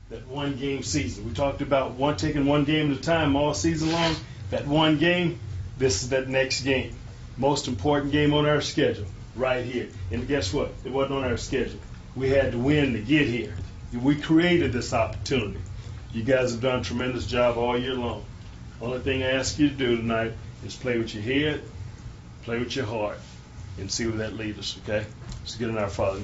that one game season. We talked about taking one game at a time all season long. That one game, this is that next game. Most important game on our schedule, right here. And guess what? It wasn't on our schedule. We had to win to get here. We created this opportunity. You guys have done a tremendous job all year long. Only thing I ask you to do tonight is play with your head, play with your heart, and see where that leads us, okay? Let's get in our Father.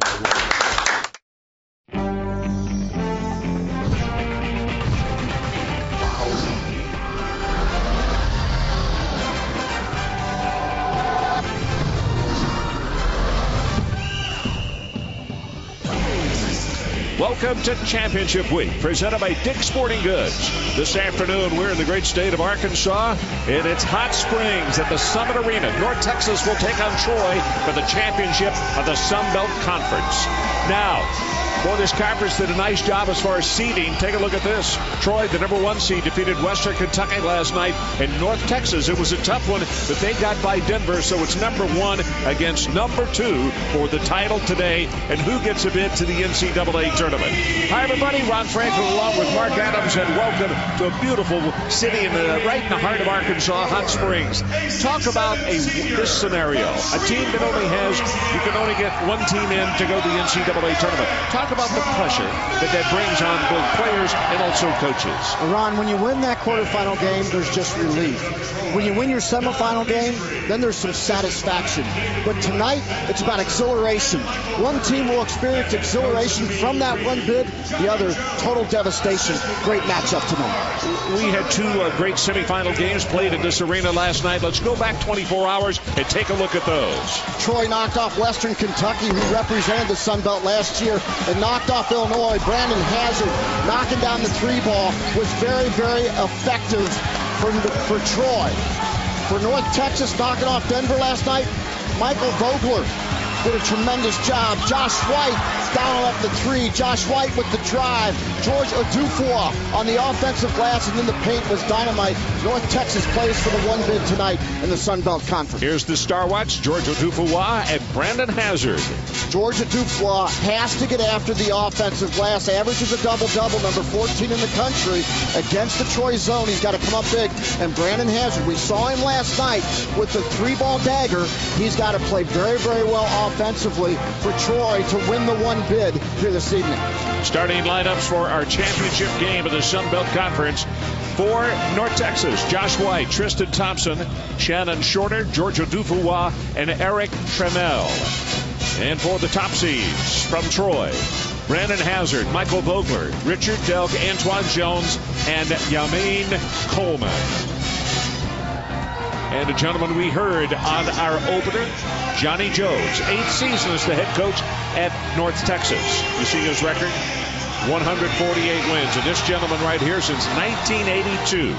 Welcome to Championship Week, presented by Dick's Sporting Goods. This afternoon, we're in the great state of Arkansas, and it's Hot Springs at the Summit Arena. North Texas will take on Troy for the championship of the Sun Belt Conference. Now, boy, this conference did a nice job as far as seeding. Take a look at this. Troy, the #1 seed, defeated Western Kentucky last night. And North Texas, it was a tough one, but they got by Denver, so it's #1 against #2 for the title today. And who gets a bid to the NCAA tournament? Hi, everybody. Ron Franklin along with Mark Adams, and welcome to a beautiful city right in the heart of Arkansas, Hot Springs. Talk about this scenario. A team that you can only get one team in to go to the NCAA tournament. Talk about the pressure that brings on both players and also coaches. Ron, when you win that quarterfinal game, there's just relief. When you win your semifinal game, then there's some satisfaction. But tonight, it's about exhilaration. One team will experience exhilaration from that one bid, the other, total devastation. Great matchup tonight. We had two great semifinal games played in this arena last night. Let's go back 24 hours and take a look at those. Troy knocked off Western Kentucky, who represented the Sun Belt last year, and knocked off Illinois. Brandon Hazard knocking down the 3-ball was very, very effective for Troy. For North Texas knocking off Denver last night, Michael Vogler did a tremendous job. Josh White down at the 3. Josh White with the drive. George Odufua on the offensive glass, and then the paint was dynamite. North Texas plays for the one bid tonight in the Sun Belt Conference. Here's the Star Watch, George Odufua and Brandon Hazard. George Odufua has to get after the offensive glass. Averages a double-double, number 14 in the country. Against the Troy zone, he's got to come up big. And Brandon Hazard, we saw him last night with the 3-ball dagger. He's got to play very, very well offensively for Troy to win the one bid here this evening. Starting lineups for our championship game of the Sun Belt Conference. For North Texas, Josh White, Tristan Thompson, Shannon Shorter, George Odufua, and Eric Tremel. And for the top seeds from Troy, Brandon Hazard, Michael Vogler, Richard Delk, Antoine Jones, and Yamin Coleman. And a gentleman we heard on our opener, Johnny Jones, 8th season as the head coach at North Texas. You see his record? 148 wins. And this gentleman right here since 1982,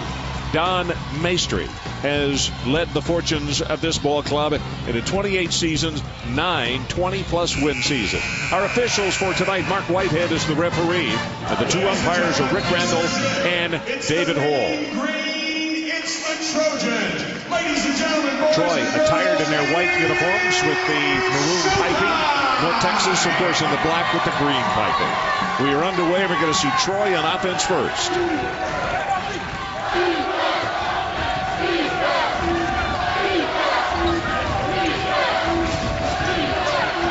Don Maestri, has led the fortunes of this ball club in 28 seasons, 9 20-plus win seasons. Our officials for tonight, Mark Whitehead is the referee, and the two umpires are Rick Randall and David Hall. Troy attired in their white uniforms with the maroon piping. North Texas, of course, in the black with the green piping. We are underway. We're going to see Troy on offense first.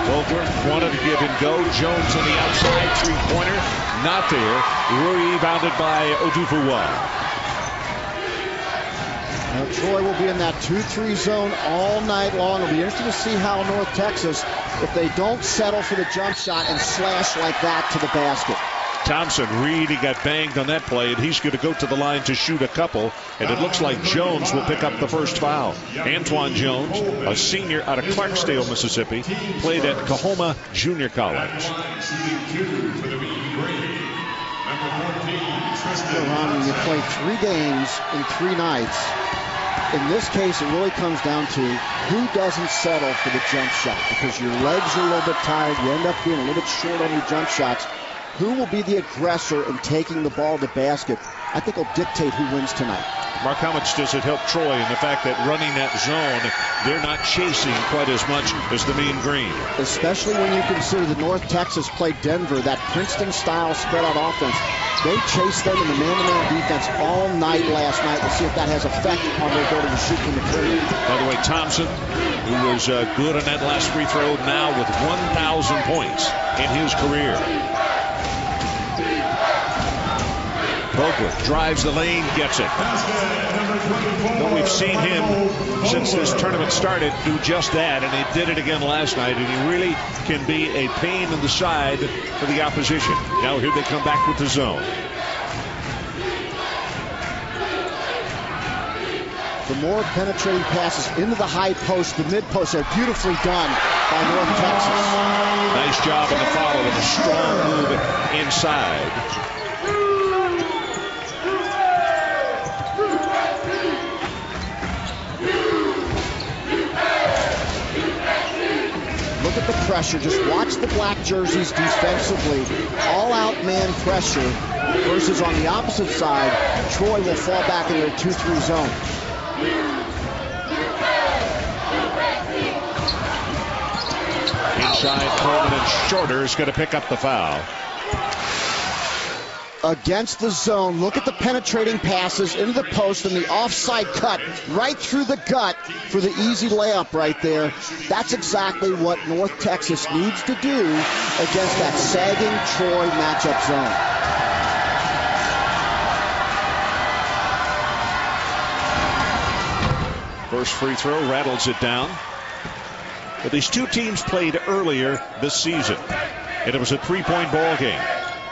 Vogler wanted to give and go. Jones on the outside, three-pointer. Not there. Rebounded by Odufua. Now, Troy will be in that 2-3 zone all night long. It'll be interesting to see how North Texas, if they don't settle for the jump shot and slash like that to the basket. Thompson, he got banged on that play, and he's going to go to the line to shoot a couple. And it looks like Jones will pick up the first foul. Antoine Jones, a senior out of Clarksdale, Mississippi, played at Coahoma Junior College. Ron, when you play 3 games in 3 nights, in this case, it really comes down to who doesn't settle for the jump shot, because your legs are a little bit tired. You end up being a little bit short on your jump shots. Who will be the aggressor in taking the ball to basket? I think will dictate who wins tonight. Mark, how much does it help Troy in the fact that running that zone, they're not chasing quite as much as the Mean Green? Especially when you consider that North Texas played Denver, that Princeton-style spread-out offense. They chased them in the man-to-man defense all night last night. We'll see if that has effect on their ability to shoot from the period. By the way, Thompson, who was good on that last free throw, now with 1,000 points in his career. Bogle drives the lane, gets it. But we've seen him, since this tournament started, do just that, and he did it again last night, and he really can be a pain in the side for the opposition. Now here they come back with the zone. The more penetrating passes into the high post, the mid post, are beautifully done by North Texas. Nice job in the follow and a strong move inside. Look at the pressure. Just watch the black jerseys defensively. All-out man pressure versus on the opposite side, Troy will fall back into a 2-3 zone. Inside, Coleman, and Shorter is going to pick up the foul. Against the zone, look at the penetrating passes into the post and the offside cut right through the gut for the easy layup right there. That's exactly what North Texas needs to do against that sagging Troy matchup zone. First free throw rattles it down. But these two teams played earlier this season, and it was a three-point ball game.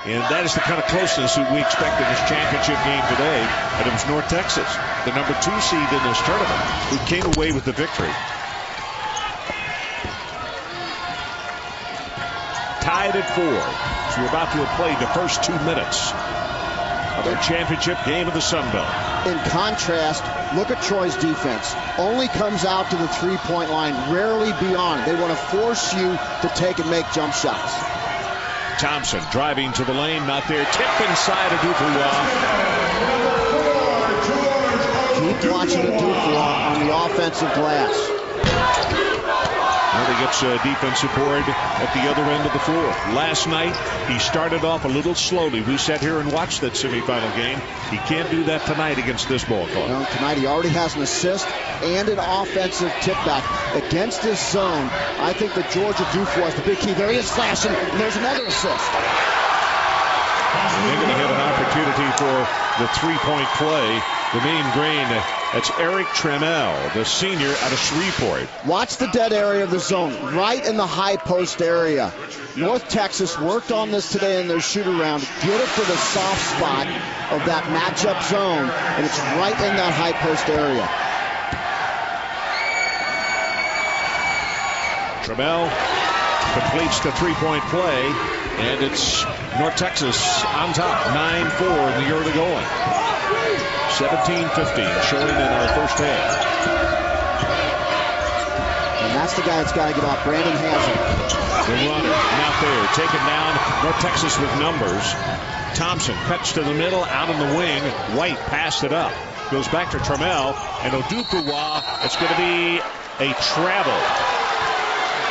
And that is the kind of closeness that we expect in this championship game today. And it was North Texas, the number 2 seed in this tournament, who came away with the victory. Tied at 4. So we're about to have played the first 2 minutes of our championship game of the Sun Belt. In contrast, look at Troy's defense. Only comes out to the three-point line, rarely beyond. They want to force you to take and make jump shots. Thompson driving to the lane, not there. Tip inside of Dupuis. Keep watching the Dupuis on the offensive glass. Well, he gets a defensive board at the other end of the floor. Last night, he started off a little slowly. We sat here and watched that semifinal game. He can't do that tonight against this ball club. No, tonight he already has an assist and an offensive tip back. Against this zone, I think that Georgia Dufour is the big key. There he is flashing, and there's another assist. They're going to have an opportunity for the three-point play. The Mean Green, that's Eric Trammell, the senior out of Shreveport. Watch the dead area of the zone, right in the high post area. North Texas worked on this today in their shoot-around. Get it for the soft spot of that matchup zone, and it's right in that high post area. Trammell completes the three-point play, and it's North Texas on top, 9-4 in the early going. 17-15 showing in our first half. And that's the guy that's got to get off, Brandon Hazard. The runner, not there, taken down. North Texas with numbers. Thompson cuts to the middle, out in the wing. White passed it up. Goes back to Trammell, and Odupuwa, it's going to be a travel.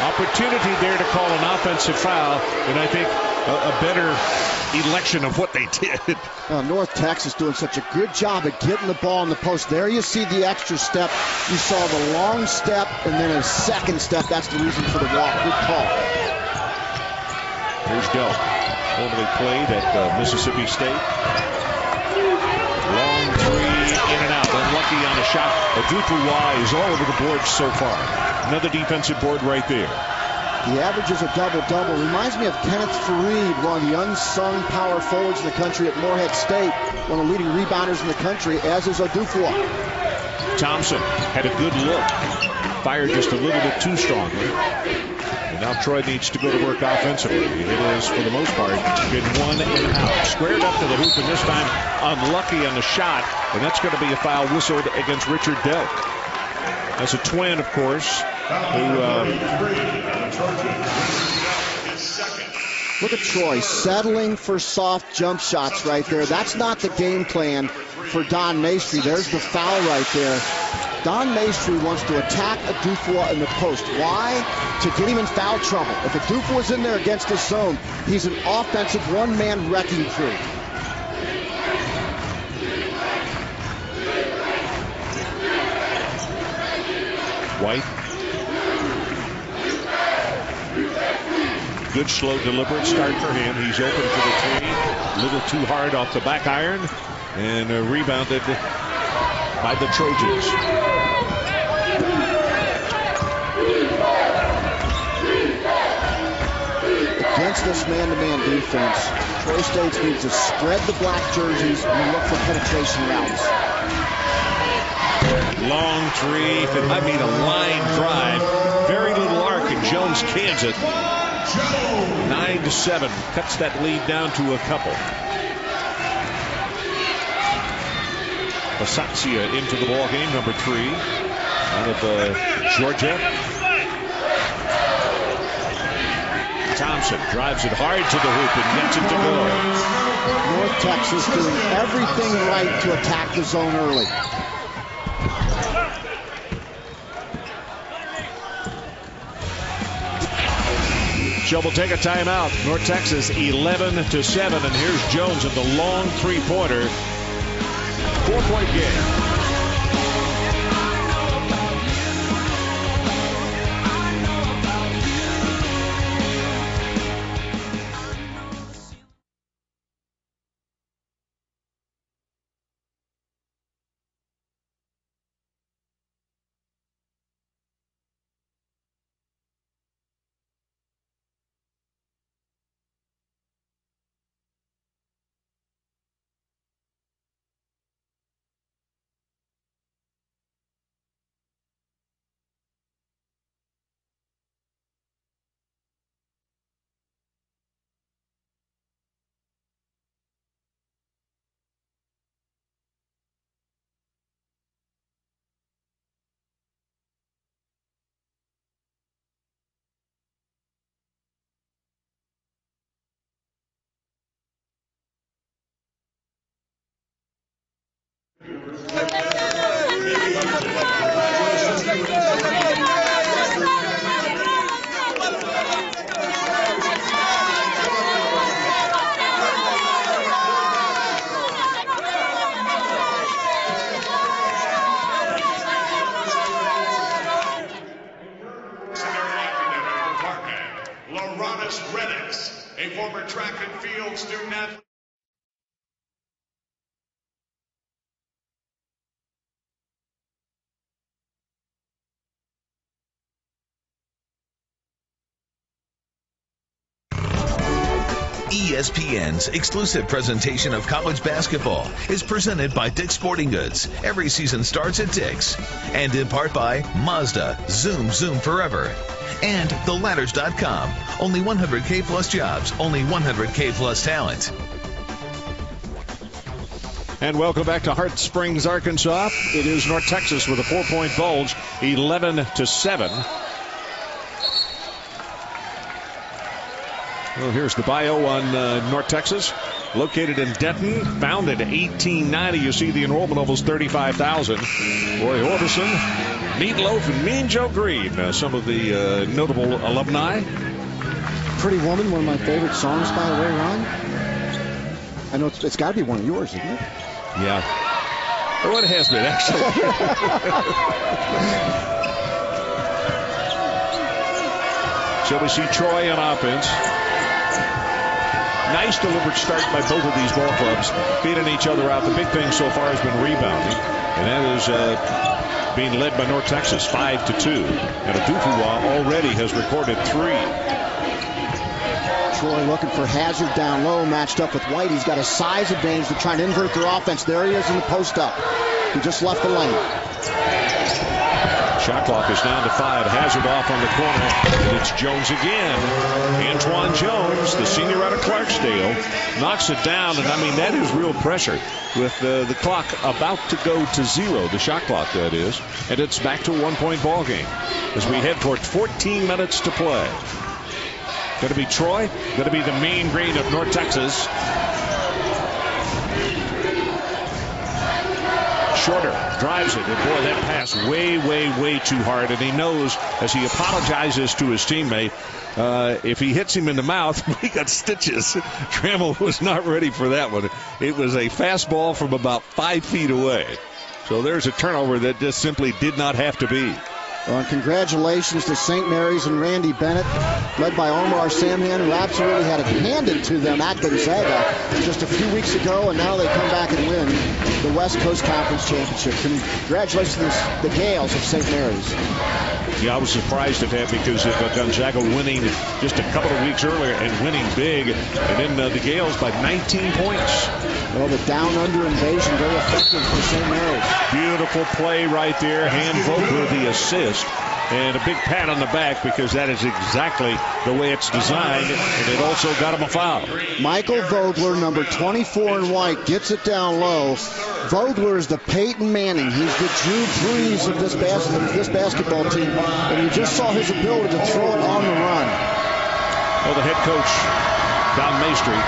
Opportunity there to call an offensive foul, and I think a better election of what they did. North Texas doing such a good job at getting the ball in the post. There you see the extra step. You saw the long step and then a second step. That's the reason for the walk. Good call. Here's Delk. Formerly played at Mississippi State. Long three, in and out. Unlucky on a shot. Odupuwa is all over the board so far. Another defensive board right there. He averages a double-double. Reminds me of Kenneth Fareed, one of the unsung power forwards in the country at Morehead State, one of the leading rebounders in the country, as is Odupuwa. Thompson had a good look. Fired just a little bit too strongly. And now Troy needs to go to work offensively. It has, for the most part, been one and out. Squared up to the hoop, and this time unlucky on the shot. And that's going to be a foul whistled against Richard Delk. That's a twin, of course, who Look at Troy settling for soft jump shots right there. That's not the game plan for Don Maestri. There's the foul right there. Don Maestri wants to attack Adufua in the post. Why? To get him in foul trouble. If Adufua is in there against his zone, he's an offensive one-man wrecking crew. White. Good, slow, deliberate start for him. He's open for the three. A little too hard off the back iron. And rebounded by the Trojans. Against this man-to-man defense, Troy State needs to spread the black jerseys and look for penetration routes. Long three. It might mean a line drive. Very little arc, and Jones cans it. 9-7. Cuts that lead down to a couple. Basaccia into the ball game, number 3, out of Georgia. Thompson drives it hard to the hoop and gets it to go. North Texas doing everything right to attack the zone early. Joe will take a timeout. North Texas 11-7, and here's Jones at the long three-pointer. 4-point game. A former track and field student athlete. ESPN's exclusive presentation of college basketball is presented by Dick's Sporting Goods. Every season starts at Dick's. And in part by Mazda, Zoom Forever. And theladders.com. Only 100K plus jobs, only 100K plus talent. And welcome back to Hart Springs, Arkansas. It is North Texas with a 4-point bulge, 11-7. Well, here's the bio on North Texas. Located in Denton, founded in 1890. You see the enrollment almost 35,000. Roy Orbison, Meatloaf, and Mean Joe Green, some of the notable alumni. Pretty Woman, one of my favorite songs, by the way, Ron. I know it's got to be one of yours, isn't it? Yeah. Well, it has been, actually. So we see Troy on offense. Nice deliberate start by both of these ball clubs, beating each other out. The big thing so far has been rebounding, and that is being led by North Texas 5-2. And Adufua already has recorded 3. Troy looking for Hazard down low, matched up with White. He's got a size advantage to try and invert their offense. There he is in the post up. He just left the lane. Shot clock is down to 5. Hazard off on the corner. And it's Jones again. Antoine Jones, the senior out of Clarksdale, knocks it down. And, I mean, that is real pressure with the clock about to go to 0, the shot clock, that is. And it's back to a 1-point ball game as we head toward 14 minutes to play. Going to be Troy. Going to be the Mean Green of North Texas. Shorter drives it, and boy, that pass way too hard, and he knows as he apologizes to his teammate, if he hits him in the mouth, he got stitches. Trammell was not ready for that one. It was a fastball from about 5 feet away. So there's a turnover that just simply did not have to be. Well, and congratulations to St. Mary's and Randy Bennett, led by Omar Samhan, who absolutely had it handed to them at Gonzaga just a few weeks ago, and now they come back and win the West Coast Conference Championship. Congratulations to the Gales of St. Mary's. Yeah, I was surprised at that because of Gonzaga winning just a couple of weeks earlier and winning big, and then the Gales by 19 points. Well, the down-under invasion, very effective for St. Mary's. Beautiful play right there. Han Vogler, the assist. And a big pat on the back because that is exactly the way it's designed. And it also got him a foul. Michael Vogler, number 24 in white, gets it down low. Vogler is the Peyton Manning. He's the Drew Brees of this basketball team. And you just saw his ability to throw it on the run. Well, the head coach, Don Maestri,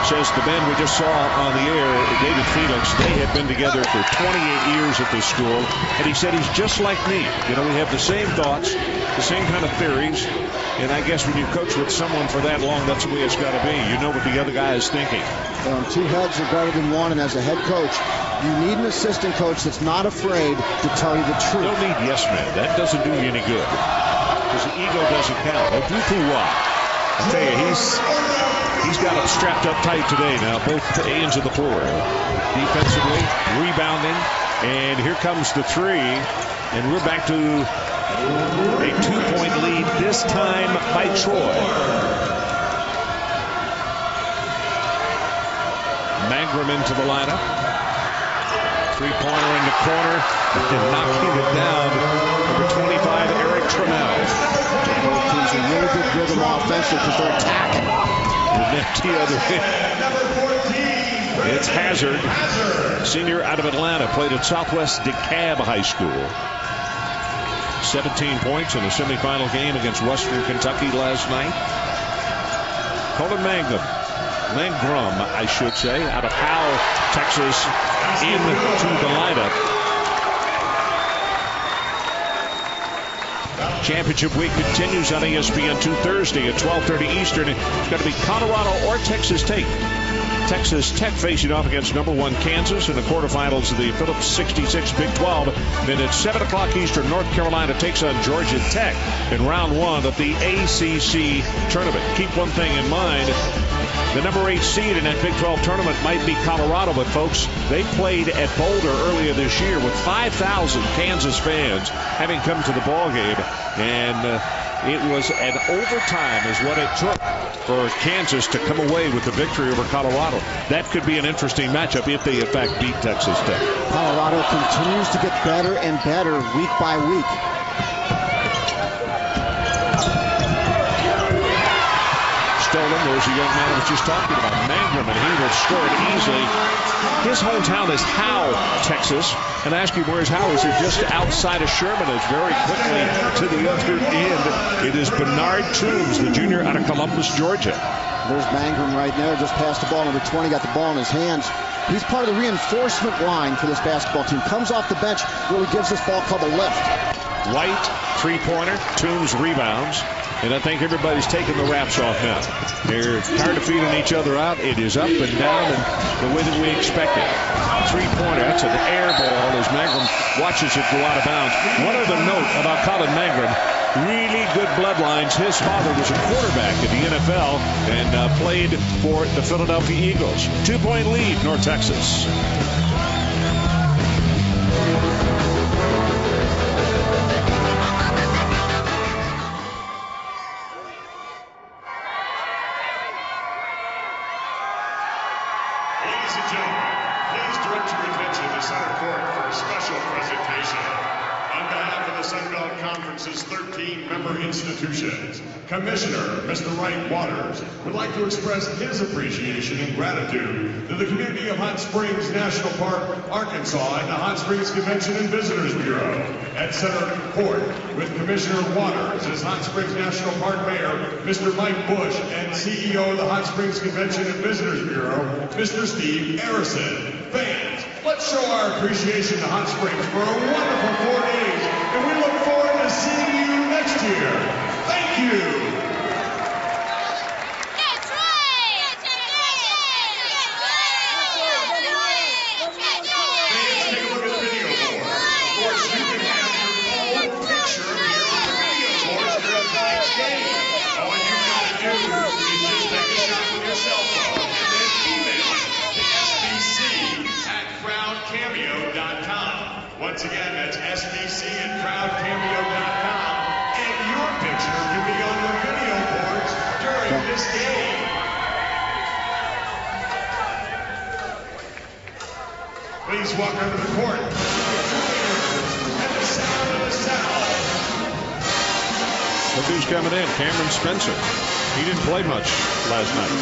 says the men we just saw on the air, David Felix, they had been together for 28 years at this school, and he said he's just like me. You know, we have the same thoughts, the same kind of theories, and I guess when you coach with someone for that long, that's the way it's got to be. You know what the other guy is thinking. Two heads are better than one, and as a head coach, you need an assistant coach that's not afraid to tell you the truth. You don't need yes men. That doesn't do you any good, because the ego doesn't count. I tell you, he's got him strapped up tight today now, both ends of the floor. Defensively, rebounding, and here comes the three, and we're back to a 2-point lead, this time by Troy. Mangrum into the lineup. Three-pointer in the corner, and knocking it down. Number 25, Eric Trammell. Both teams are really good rhythm offensively because they're attacking. And then the other end, it's Hazard, senior out of Atlanta, played at Southwest DeKalb High School. 17 points in a semifinal game against Western Kentucky last night. Colin Mangrum, I should say, out of Powell, Texas, into the lineup. Championship week continues on ESPN2 Thursday at 12:30 Eastern. It's going to be Colorado or Texas Tech. Texas Tech facing off against number 1 Kansas in the quarterfinals of the Phillips 66 Big 12. Then at 7 o'clock Eastern, North Carolina takes on Georgia Tech in round 1 of the ACC tournament. Keep one thing in mind. The number 8 seed in that Big 12 tournament might be Colorado, but folks, they played at Boulder earlier this year with 5,000 Kansas fans having come to the ball game, and it was an overtime is what it took for Kansas to come away with the victory over Colorado. That could be an interesting matchup if they in fact beat Texas Tech. Colorado continues to get better and better week by week. Stolen. There's a young man I was just talking about, Mangrum, and he will score it easily. His hometown is Howe, Texas. And I ask you, where's Howe? Is it just outside of Sherman? It's very quickly to the other end. It is Bernard Toombs, the junior out of Columbus, Georgia. There's Mangrum right there, just passed the ball. Number 20 got the ball in his hands. He's part of the reinforcement line for this basketball team. Comes off the bench, really gives this ball club a lift. White, three-pointer, Toombs rebounds. And I think everybody's taking the wraps off now. They're tired of feeding each other out. It is up and down and the way that we expected. Three-pointer, that's an air ball as Mangrum watches it go out of bounds. One other note about Colin Mangrum, really good bloodlines. His father was a quarterback in the NFL and played for the Philadelphia Eagles. 2-point lead, North Texas. Ladies and gentlemen, please direct your attention to center court for a special presentation. On behalf of the Sun Belt Conference's 13 member institutions, Commissioner Mr. Wright Waters would like to express his appreciation and gratitude to the community of Hot Springs National Park, Arkansas, and the Hot Springs Convention and Visitors Bureau. At at center court with Commissioner Waters as Hot Springs National Park Mayor, Mr. Mike Bush, and CEO of the Hot Springs Convention and Visitors Bureau, Mr. Steve Arison. Fans, let's show our appreciation to Hot Springs for a wonderful 4 days, and we look forward to seeing you next year. Thank you. Once again, that's sbc@crowdcameo.com, and your picture can be on the video boards during this game. Please welcome to the court and the sound of the South. Look who's coming in, Cameron Spencer. He didn't play much last night.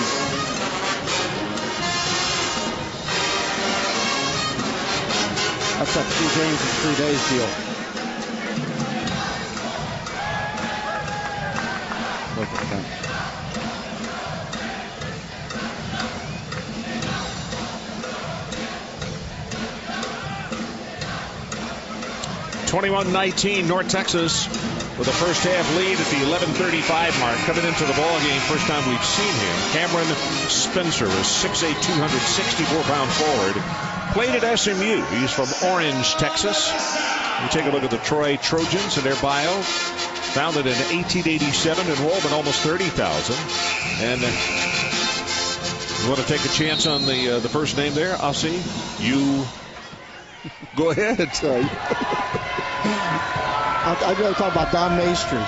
That's that 2 games in 3 days deal. Look at that. (21-19) North Texas with a first half lead at the 11:35 mark. Coming into the ball game, first time we've seen him. Cameron Spencer is 6'8", 264-pound forward. Played at SMU. He's from Orange, Texas. You take a look at the Troy Trojans and their bio. Founded in 1887, enrollment almost 30,000. And you want to take a chance on the first name there? I'll see. You go ahead. Sorry. I'd rather talk about Don Maestri.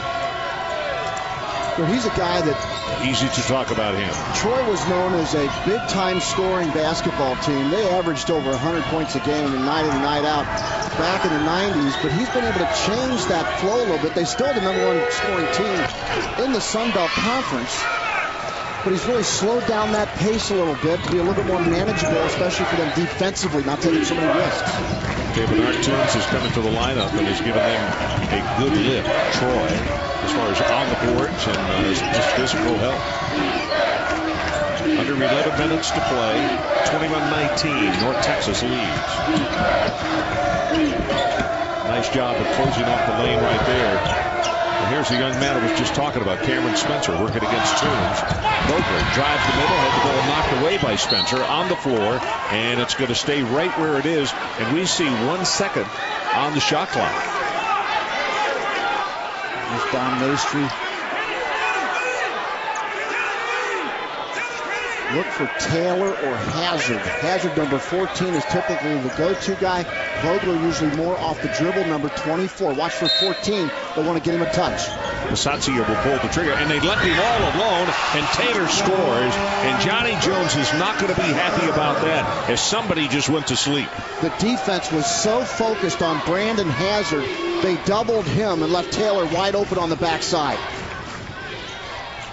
But he's a guy that... Easy to talk about him. Troy was known as a big-time scoring basketball team. They averaged over 100 points a game night in and night out back in the 90s, but he's been able to change that flow a little bit. They still the #1 scoring team in the Sun Belt Conference, but he's really slowed down that pace a little bit to be a little bit more manageable, especially for them defensively, not taking so many risks. David Artunes is coming to the lineup and has given them a good lift. Troy, as far as on the boards and just physical help. Under 11 minutes to play. 21-19. North Texas leads. Nice job of closing off the lane right there. And here's the young man I was just talking about, Cameron Spencer, working against Toombs. Vogler drives the middle, had the ball knocked away by Spencer on the floor, and it's going to stay right where it is. And we see 1 second on the shot clock. There's Don Maestri. Look for Taylor or Hazard. Hazard, number 14, is typically the go-to guy. Vogler usually more off the dribble, number 24. Watch for 14. They want to get him a touch. Bisaccia will pull the trigger, and they left him all alone, and Taylor scores. And Johnny Jones is not going to be happy about that, as somebody just went to sleep. The defense was so focused on Brandon Hazard, they doubled him and left Taylor wide open on the backside.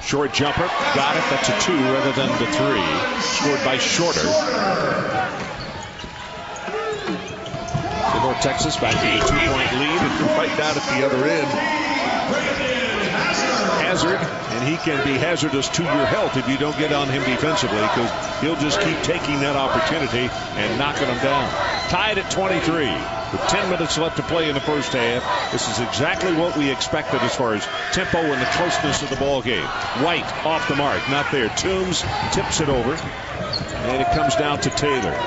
Short jumper, got it. That's a 2 rather than the 3. Scored by Shorter. So North Texas back to a 2-point lead and right down at the other end. Hazard, and he can be hazardous to your health if you don't get on him defensively, because he'll just keep taking that opportunity and knocking them down. Tied at 23 with 10 minutes left to play in the first half. This is exactly what we expected as far as tempo and the closeness of the ball game. White off the mark, not there. Toombs tips it over, and it comes down to Taylor.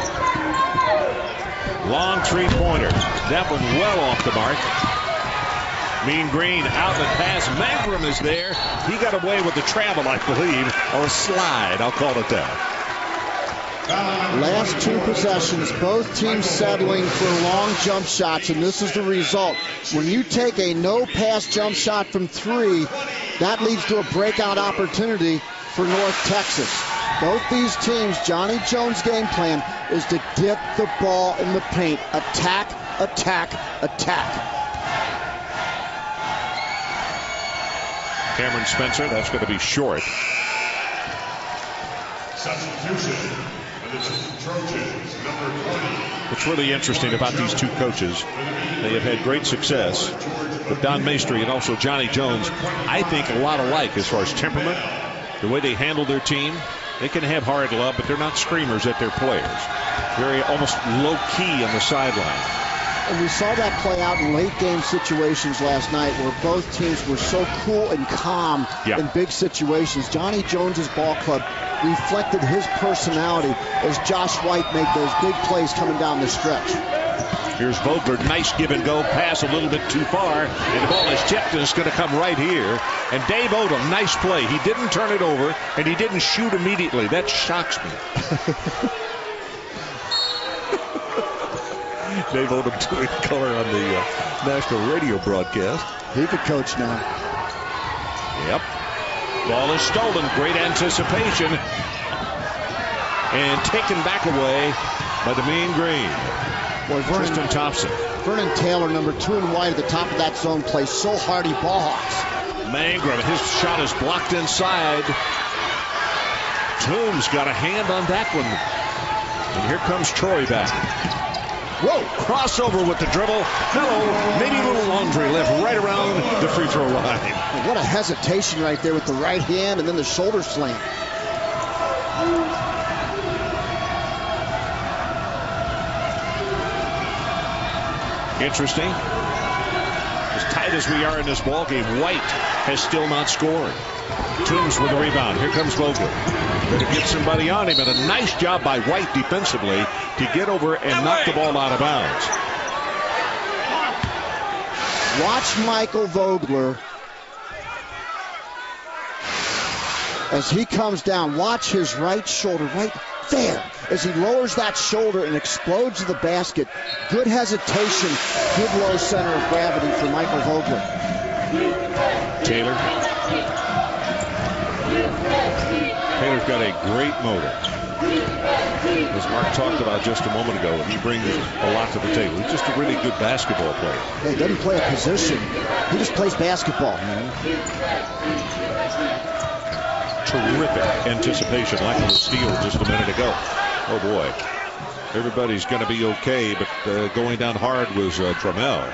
Long 3-pointer. That one well off the mark. Mean Green, outlet pass. Mangrum is there. He got away with the travel, I believe, or a slide. I'll call it that. Last 2 possessions, both teams settling for long jump shots, and this is the result. When you take a no-pass jump shot from 3, that leads to a breakout opportunity for North Texas. Both these teams, Johnny Jones' game plan is to dip the ball in the paint. Attack, attack, attack. Cameron Spencer, that's going to be short. Substitution. Trojans, number 20. What's really interesting about these two coaches, they have had great success with Don Maestri and also Johnny Jones. I think a lot alike as far as temperament, the way they handle their team. They can have hard love, but they're not screamers at their players. Very almost low key on the sideline. And we saw that play out in late game situations last night where both teams were so cool and calm in big situations. Johnny Jones's ball club reflected his personality as Josh White made those big plays coming down the stretch. Here's Vogler, nice give and go pass, a little bit too far, and the ball is tipped, and it's going to come right here. And Dave Odom, nice play. He didn't turn it over, and he didn't shoot immediately. That shocks me. Dave Odom doing color on the national radio broadcast. He could coach now. Yep. Ball is stolen. Great anticipation. And taken back away by the Mean Green. Boy, Tristan Thompson. Vernon Taylor, number 2 and wide at the top of that zone, plays so hardy ball hawks. Mangrum, his shot is blocked inside. Toombs got a hand on that one. And here comes Troy back. Whoa, crossover with the dribble. Hello, maybe a little laundry left right around the free throw line. What a hesitation right there with the right hand and then the shoulder slam. Interesting. As tight as we are in this ball game, White has still not scored. Toombs with the rebound. Here comes Vogler. Going to get somebody on him, and a nice job by White defensively to get over and knock the ball out of bounds. Watch Michael Vogler as he comes down. Watch his right shoulder right there as he lowers that shoulder and explodes to the basket. Good hesitation, good low center of gravity for Michael Vogler. Taylor. Taylor's got a great motor. As Mark talked about just a moment ago, he brings a lot to the table. He's just a really good basketball player. Yeah, he doesn't play a position. He just plays basketball. Terrific anticipation, like on the steal just a minute ago. Oh boy, everybody's going to be okay, but going down hard was Trammell.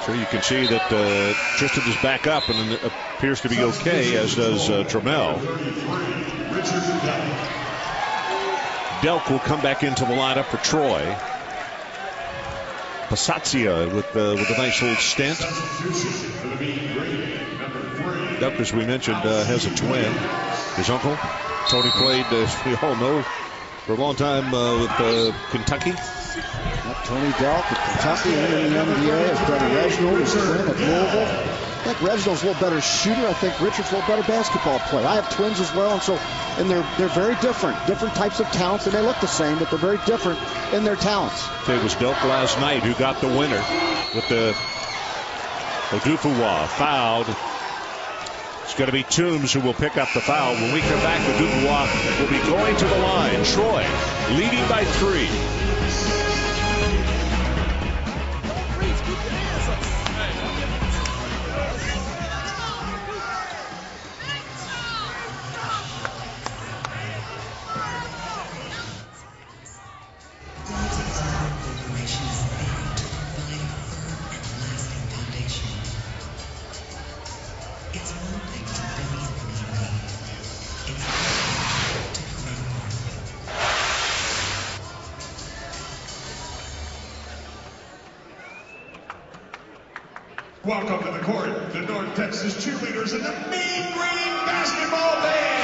So you can see that Tristan is back up and appears to be okay, as does Trammell. Delk will come back into the lineup for Troy. Pasazia with a nice little stint. Delk, as we mentioned, has a twin. His uncle, Tony, played, as we all know, for a long time with Kentucky. Tony Delk at Kentucky and in the NBA. His brother Reginald, his twin at Louisville. I think Reginald's a little better shooter. I think Richard's a little better basketball player. I have twins as well, and they're very different types of talents, and they look the same, but they're very different in their talents. It was Delk last night who got the winner with the Odufuwa fouled. It's going to be Toombs who will pick up the foul. When we come back, Odufuwa will be going to the line. Troy leading by 3. Welcome to the court, the North Texas cheerleaders and the Mean Green Basketball Band.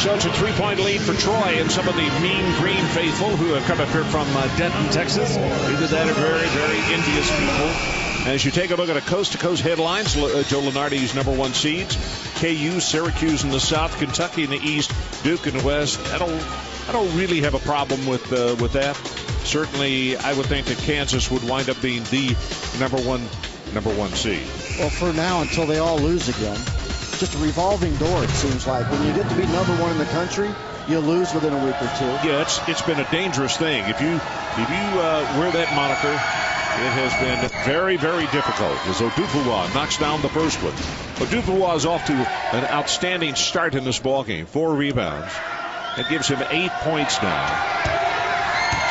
So it's a 3-point lead for Troy, and some of the Mean Green faithful who have come up here from Denton, Texas. Either that are very, very envious people. As you take a look at a coast-to-coast headlines, Joe Lunardi's #1 seeds, KU, Syracuse in the south, Kentucky in the east, Duke in the west. I don't really have a problem with that. Certainly, I would think that Kansas would wind up being the number one seed. Well, for now, until they all lose again. Just a revolving door, it seems like. When you get to be #1 in the country, you lose within a week or two. Yeah, it's been a dangerous thing. If you wear that moniker, it has been very, very difficult. As Odufuwa knocks down the first one. Odufuwa is off to an outstanding start in this ballgame. 4 rebounds. That gives him 8 points now.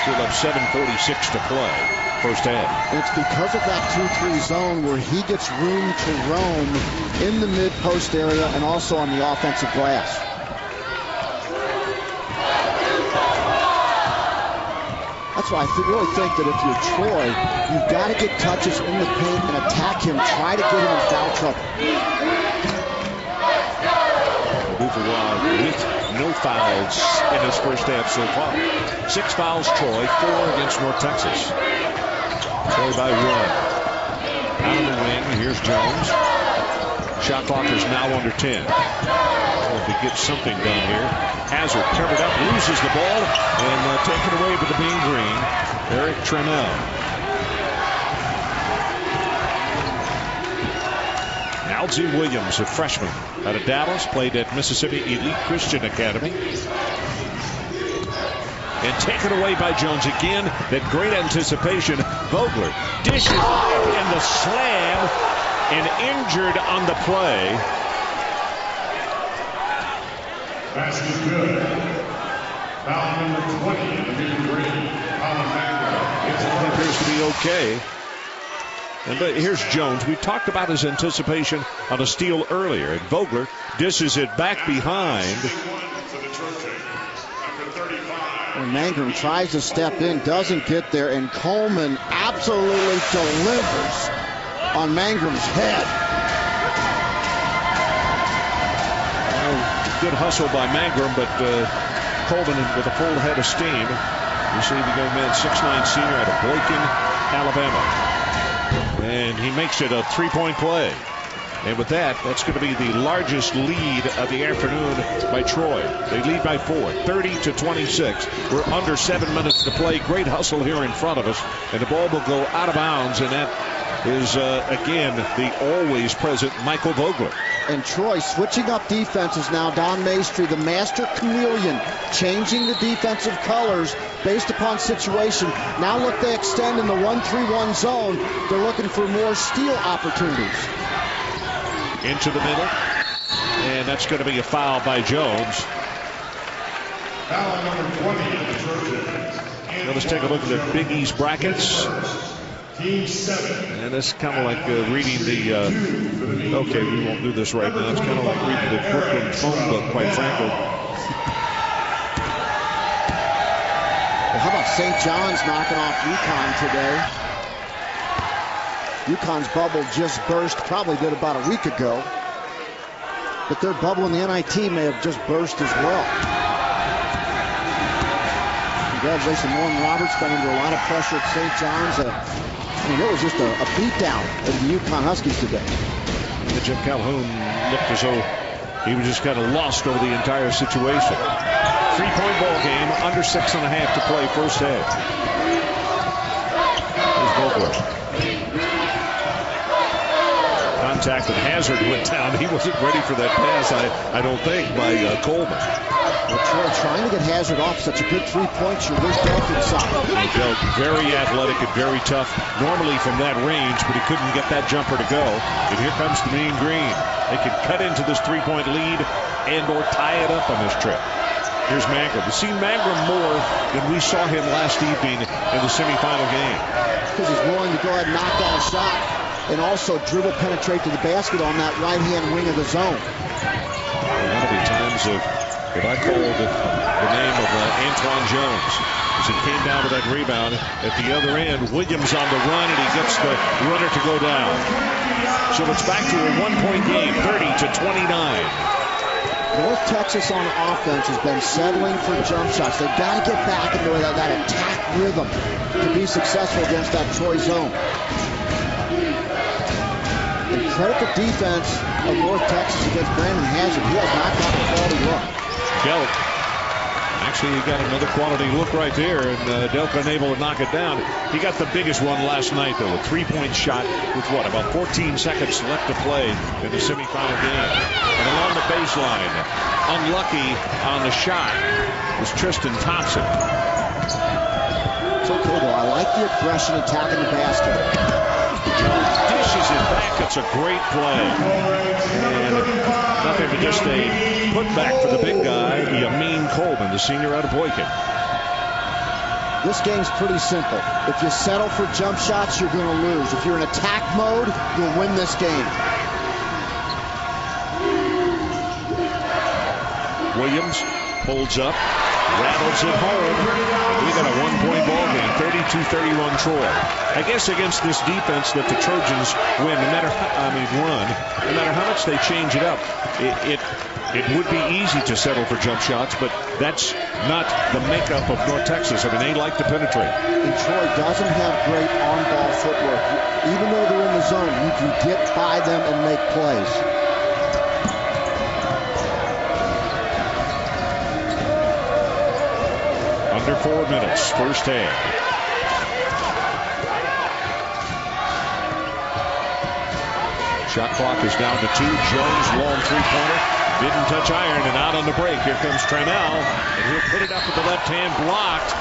Still have 7:46 to play. First half. It's because of that 2-3 zone where he gets room to roam in the mid-post area and also on the offensive glass. That's why I really think that if you're Troy, you've got to get touches in the paint and attack him. Try to get him in foul trouble. With no fouls in his first half so far. 6 fouls, Troy, 4 against North Texas. Troy by 1. Out of the wing, here's Jones. Shot clock is now under 10. To get something done here. Hazard covered up, loses the ball, and taken away by the Mean Green, Eric Trammell. Algie Williams, a freshman out of Dallas, played at Mississippi Elite Christian Academy. And taken away by Jones again. That great anticipation. Vogler dishes in the slam and injured on the play. Basket good. Foul number 20 in the Mean Green. Colin Mangrum. Appears to be okay. And here's Jones. We talked about his anticipation on a steal earlier. And Vogler dishes it back behind. When Mangrum tries to step in, doesn't get there, and Coleman absolutely delivers on Mangrum's head. Good hustle by Mangrum, but Coleman with a full head of steam. You see the young man, 6'9" senior out of Boykin, Alabama. And he makes it a 3-point play. And with that, that's going to be the largest lead of the afternoon by Troy. They lead by 4, 30-26. We're under 7 minutes to play. Great hustle here in front of us. And the ball will go out of bounds. And that is, again, the always present Michael Vogler. And Troy switching up defenses now. Don Maestri, the master chameleon, changing the defensive colors based upon situation. Now look, they extend in the 1-3-1 zone. They're looking for more steal opportunities. Into the middle. And that's going to be a foul by Jones. Foul number 20 in the Trojans. Now let's take a look at the Big East brackets. Team 7. And it's kind of like reading the, okay, we won't do this right now. It's kind of like reading the Brooklyn phone book, quite frankly. Well, how about St. John's knocking off UConn today? UConn's bubble just burst, probably did about a week ago. But their bubble in the NIT may have just burst as well. Congratulations, Norman Roberts, been under a lot of pressure at St. John's. I mean, it was just a beatdown of the UConn Huskies today. And Jim Calhoun looked as though he was just kind of lost over the entire situation. 3-point ball game, under 6.5 to play first half. Here's Vogler. Contact with Hazard went down. He wasn't ready for that pass, I don't think, by Coleman. Well, Troy trying to get Hazard off such a good 3 points. Your wish back inside. Very athletic and very tough, normally from that range, but he couldn't get that jumper to go. And here comes the Mean Green. They can cut into this 3-point lead and or tie it up on this trip. Here's Mangrum. We've seen Mangrum more than we saw him last evening in the semifinal game. Because he's willing to go ahead and knock down a shot and also dribble penetrate to the basket on that right-hand wing of the zone. That'll be times of what I called the name of Antoine Jones, as he came down to that rebound at the other end. Williams on the run, and he gets the runner to go down. So it's back to a 1-point game, 30-29. North Texas on offense has been settling for jump shots. They've got to get back into that attack rhythm to be successful against that Troy zone. And credit the defense of North Texas against Brandon Hazard. He has not gotten a quality look. Delk. Actually, he got another quality look right there, and Delk unable to knock it down. He got the biggest one last night, though, a 3-point shot with about 14 seconds left to play in the semifinal game. And along the baseline, unlucky on the shot was Tristan Thompson. It's okay, though. I like the aggression attacking the basket. Jones dishes it back. It's a great play. And nothing but just a putback for the big guy, Yamin Coleman, the senior out of Boykin. This game's pretty simple. If you settle for jump shots, you're going to lose. If you're in attack mode, you'll win this game. Williams holds up, rattles it home. We got a 1-point ball game, 32-31 Troy. I guess against this defense that the Trojans win, no matter how much they change it up, it would be easy to settle for jump shots, but that's not the makeup of North Texas. I mean, they like to penetrate. And Troy doesn't have great on-ball footwork. Even though they're in the zone, you can get by them and make plays. Under 4 minutes, first half. Shot clock is down to 2. Jones, long three-pointer. Didn't touch iron, and out on the break. Here comes Trammell, and he'll put it up with the left hand, blocked.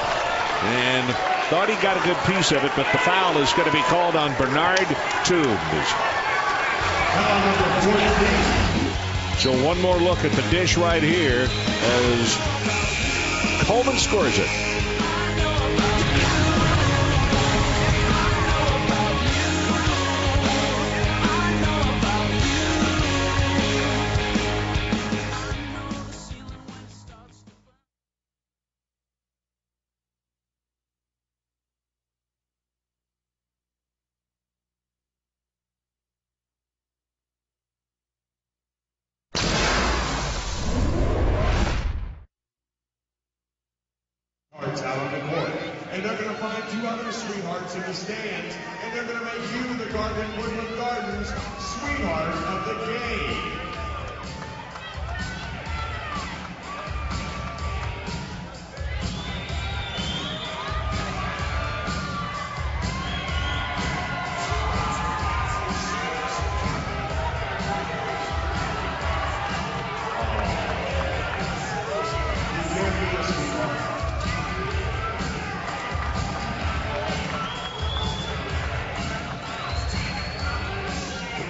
And thought he got a good piece of it, but the foul is going to be called on Bernard Toombs. So one more look at the dish right here as Coleman scores it. Out on the court, and they're going to find 2 other sweethearts in the stands, and they're going to make you the Garden Woodland Gardens sweetheart of the game.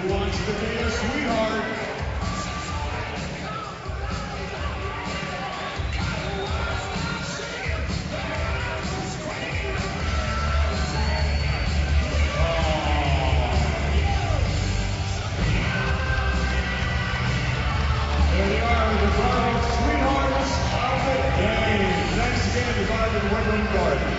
Wants to be a sweetheart. There they are, the Garden Sweethearts of the game. Thanks again to Garden Woodland Garden.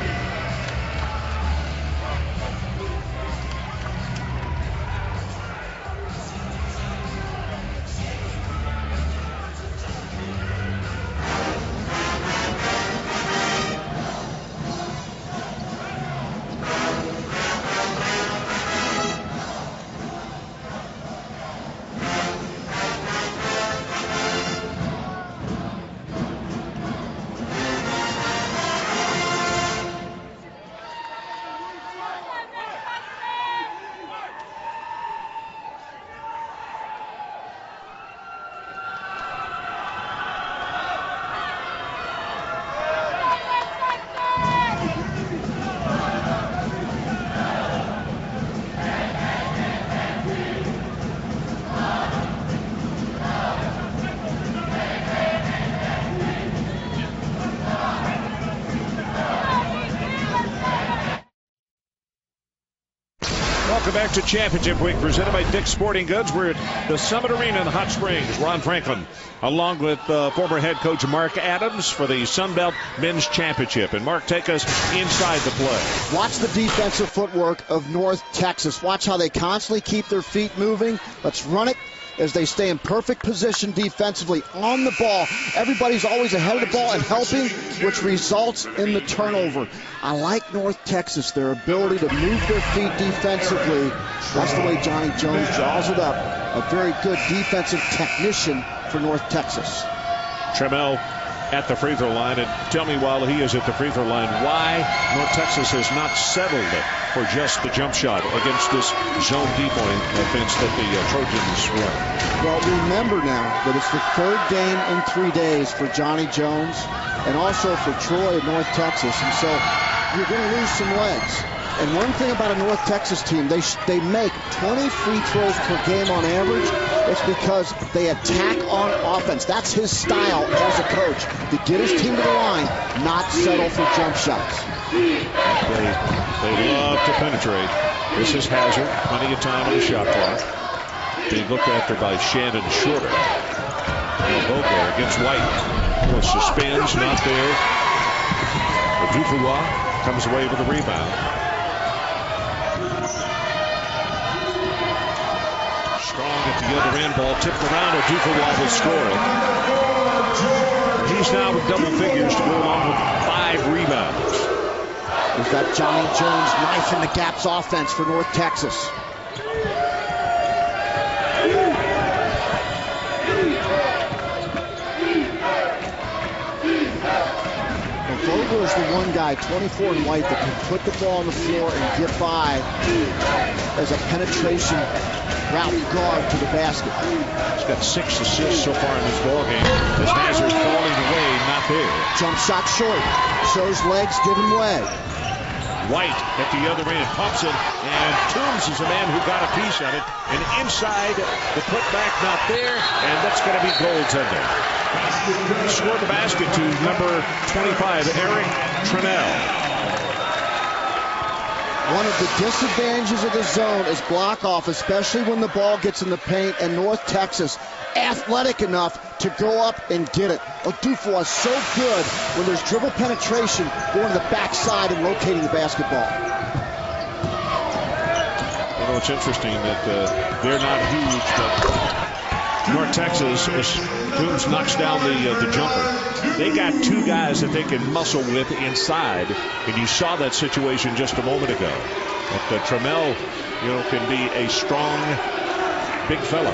Welcome back to Championship Week, presented by Dick's Sporting Goods. We're at the Summit Arena in Hot Springs. Ron Franklin, along with former head coach Mark Adams for the Sun Belt Men's Championship. And Mark, take us inside the play. Watch the defensive footwork of North Texas. Watch how they constantly keep their feet moving. Let's run it. is they stay in perfect position defensively on the ball. Everybody's always ahead of the ball and helping, which results in the turnover. I like North Texas, their ability to move their feet defensively. That's the way Johnny Jones draws it up. A very good defensive technician for North Texas. Trammell at the free throw line, and tell me while he is at the free throw line why North Texas has not settled for just the jump shot against this zone decoy offense that the Trojans run. Well, remember now that it's the third game in 3 days for Johnny Jones and also for Troy and North Texas, and so you're going to lose some legs. And one thing about a North Texas team, they make 20 free throws per game on average. It's because they attack on offense. That's his style as a coach, to get his team to the line, not settle for jump shots. They love to penetrate. This is Hazard. Plenty of time on the shot clock. Being looked after by Shannon Shorter. Vogler against White. Suspends, not there. Dufois comes away with a rebound. Strong at the other end, ball tipped around, and Dufois will score it. He's now with double figures to go along with 5 rebounds. There's that Johnny Jones knife in the gaps offense for North Texas. Vogler is the one guy, 24 in white, that can put the ball on the floor and get by as a penetration route guard to the basket. He's got 6 assists so far in this ballgame. This Hazard falling away, not there. Jump shot short. Shows legs giving way. White at the other end, pumps it, and Toombs is the man who got a piece of it. And inside, the putback not there, and that's going to be goaltender. Scored the basket to number 25, Eric Trammell. One of the disadvantages of the zone is block off, especially when the ball gets in the paint, and North Texas athletic enough to go up and get it. Dufois is so good when there's dribble penetration, going to the backside and locating the basketball. You know, it's interesting that they're not huge, but North Texas, Toombs knocks down the jumper. They got 2 guys that they can muscle with inside, and you saw that situation just a moment ago. But Trammell, can be a strong, big fella.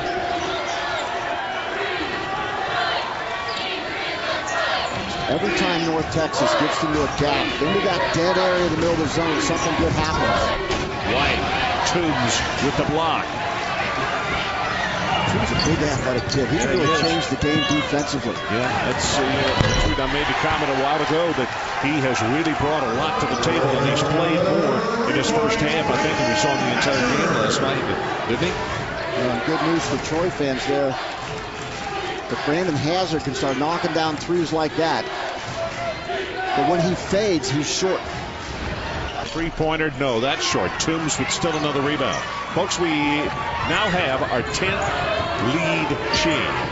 Every time North Texas gets into a gap, into that dead area in the middle of the zone, something good happens. White, Toombs with the block. Toombs a big athletic kid. He really changed the game defensively. Yeah, that's I made the comment a while ago that he has really brought a lot to the table, and he's played more in his first half, I think, than we saw in the entire game last night, didn't he? Good news for Troy fans there. But Brandon Hazard can start knocking down threes like that. But when he fades, he's short. Three-pointer, no, that's short. Toombs with still another rebound. Folks, we now have our 10th lead change.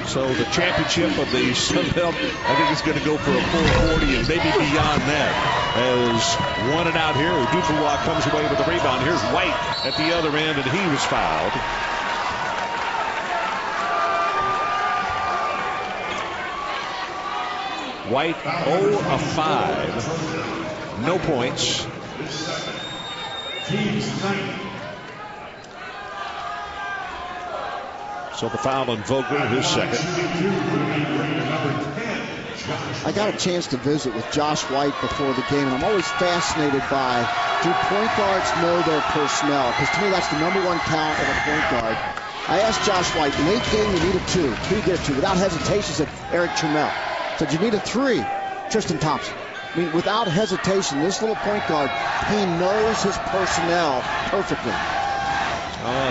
So the championship of the Sun Belt, I think it's going to go for a 440 and maybe beyond that. As one and out here, Dufois comes away with the rebound. Here's White at the other end, and he was fouled. White 0 of 5. No points. So the foul on Vogler, his second. I got a chance to visit with Josh White before the game, and I'm always fascinated by, do point guards know their personnel? Because to me, that's the #1 count of a point guard. I asked Josh White, late game, you need a 2. Who you get a 2? Without hesitation, said Eric Trammell. Said, you need a 3, Tristan Thompson. I mean, without hesitation, this little point guard, he knows his personnel perfectly.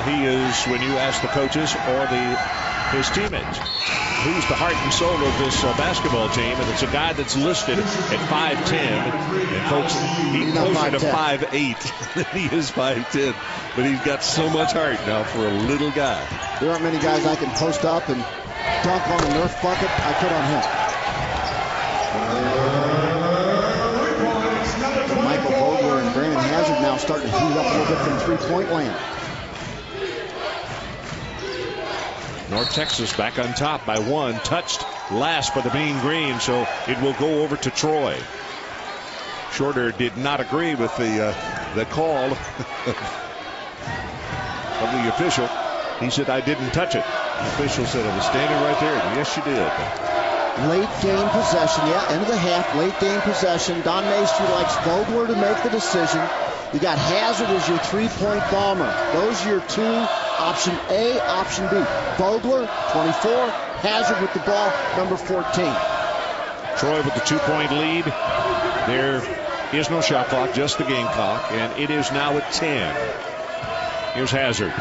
He is, when you ask the coaches or his teammates, who's the heart and soul of this basketball team, and it's a guy that's listed at 5'10", and folks, he's closer to 5'8". He is 5'10", but he's got so much heart now for a little guy. There aren't many guys I can post up and dunk on a Nerf bucket. I put on him. Michael Vogler and Brandon Hazard now starting to heat up a little bit from three-point land. North Texas back on top by 1, touched last by the Mean Green, so it will go over to Troy. Shorter did not agree with the call of the official. He said, I didn't touch it. The official said, I was standing right there. And yes, you did. Late game possession, yeah, end of the half, late game possession. Don Maestri likes Vogler to make the decision. You got Hazard as your 3-point bomber. Those are your 2, option A, option B. Vogler, 24, Hazard with the ball, number 14. Troy with the 2-point lead. There is no shot clock, just the game clock, and it is now at 10. Here's Hazard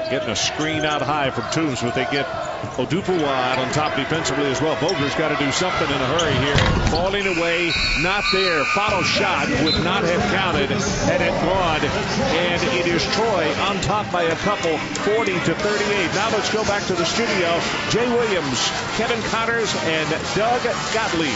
getting a screen out high from Toombs, but they get Odufuwa out on top defensively as well. Vogler's got to do something in a hurry here. Falling away, not there. Follow shot would not have counted had it gone, and it is Troy on top by a couple, 40-38. Now let's go back to the studio. Jay Williams, Kevin Connors, and Doug Gottlieb.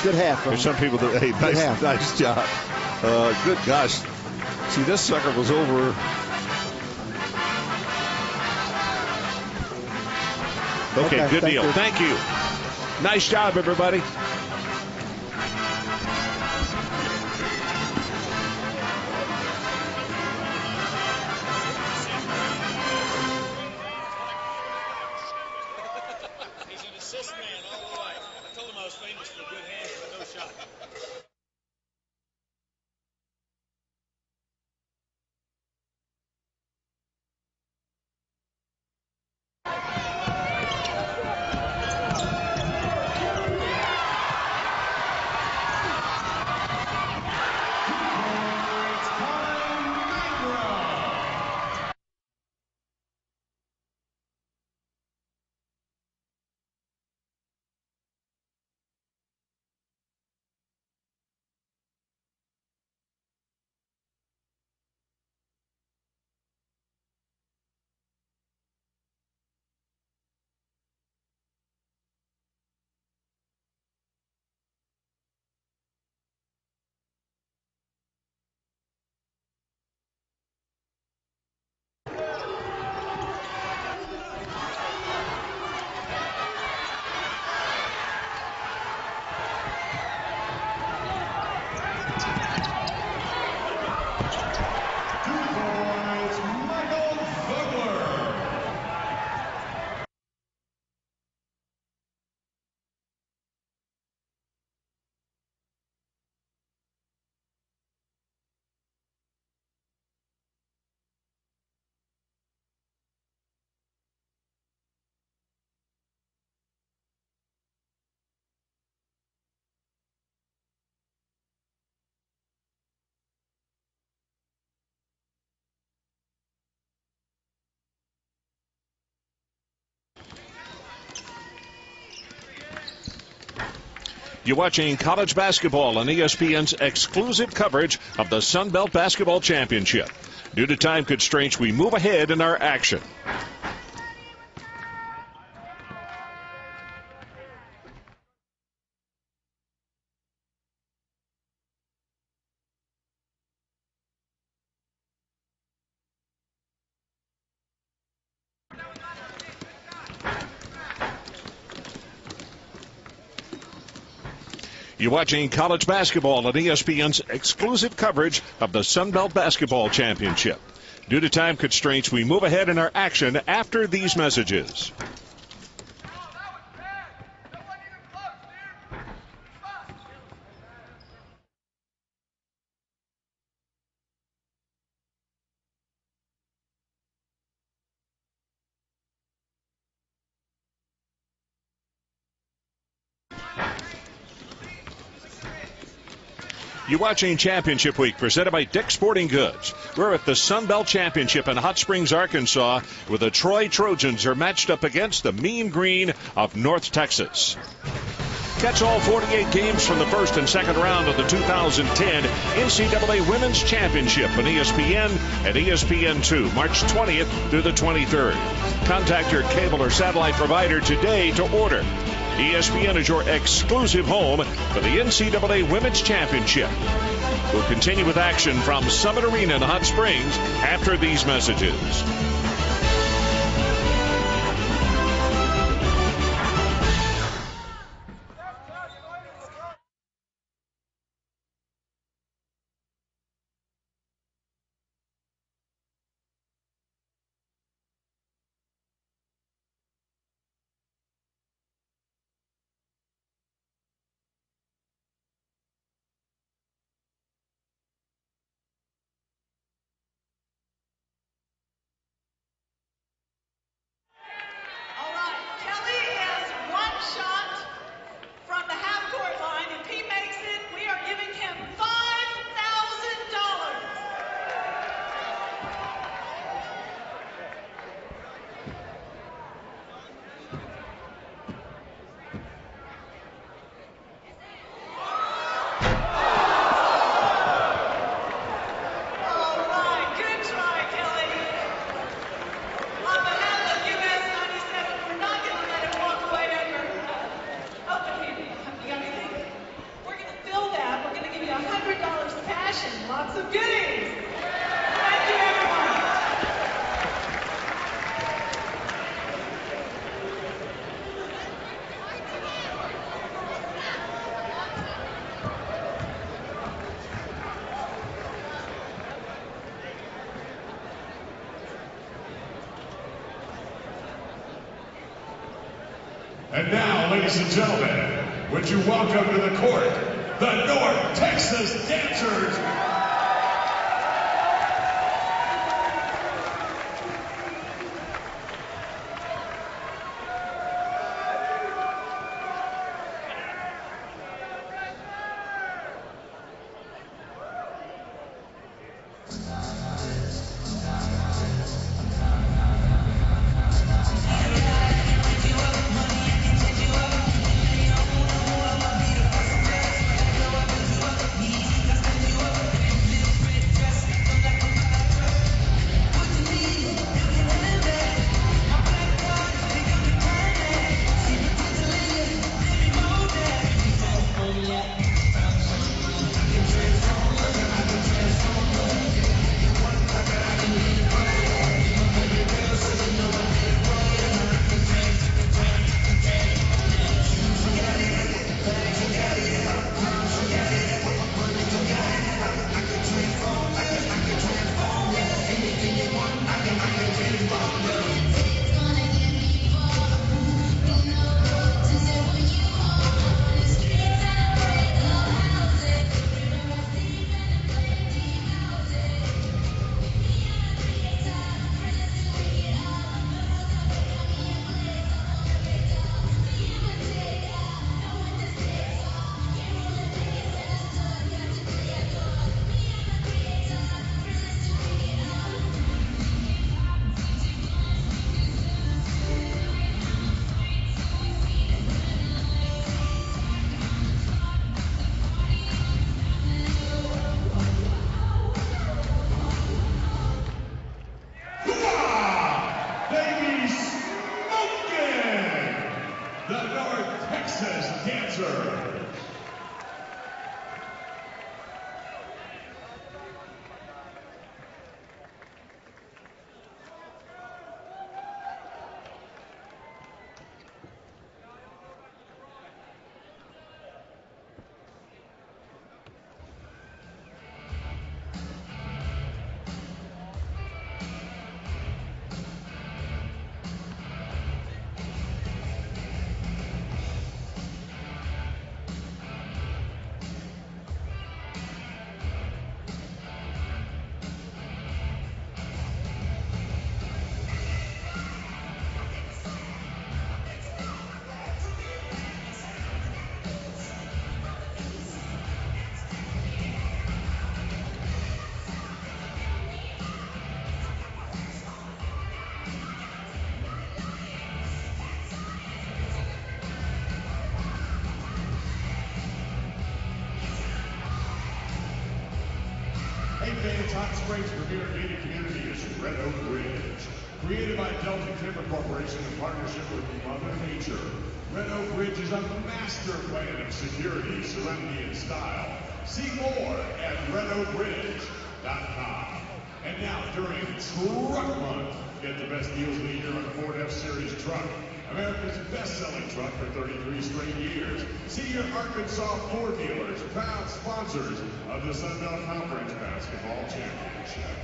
Good half. There's some people that, hey, nice job. Good gosh. See, this sucker was over. Okay, good deal. Thank you. Nice job, everybody. You're watching college basketball on ESPN's exclusive coverage of the Sun Belt Basketball Championship. Due to time constraints, we move ahead in our action. You're watching college basketball on ESPN's exclusive coverage of the Sun Belt Basketball Championship. Due to time constraints, we move ahead in our action after these messages. You're watching Championship Week, presented by Dick's Sporting Goods. We're at the Sun Belt Championship in Hot Springs, Arkansas, where the Troy Trojans are matched up against the Mean Green of North Texas. Catch all 48 games from the first and second round of the 2010 NCAA Women's Championship on ESPN and ESPN2, March 20th through the 23rd. Contact your cable or satellite provider today to order. ESPN is your exclusive home for the NCAA Women's Championship. We'll continue with action from Summit Arena in Hot Springs after these messages. Lots of goodies. Thank you, everyone. And now, ladies and gentlemen, would you welcome to the court the North Texas Dancers. The North Texas Dancer. Hot Springs' premier gated community is Red Oak Ridge. Created by Delta Timber Corporation in partnership with Mother Nature, Red Oak Ridge is a master plan of security, serenity, and style. See more at redoakridge.com. And now, during Truck Month, get the best deals of the year on the Ford F-Series truck. America's best-selling truck for 33 straight years. See your Arkansas Ford dealers, proud sponsors of the Sun Belt Conference Basketball Championship.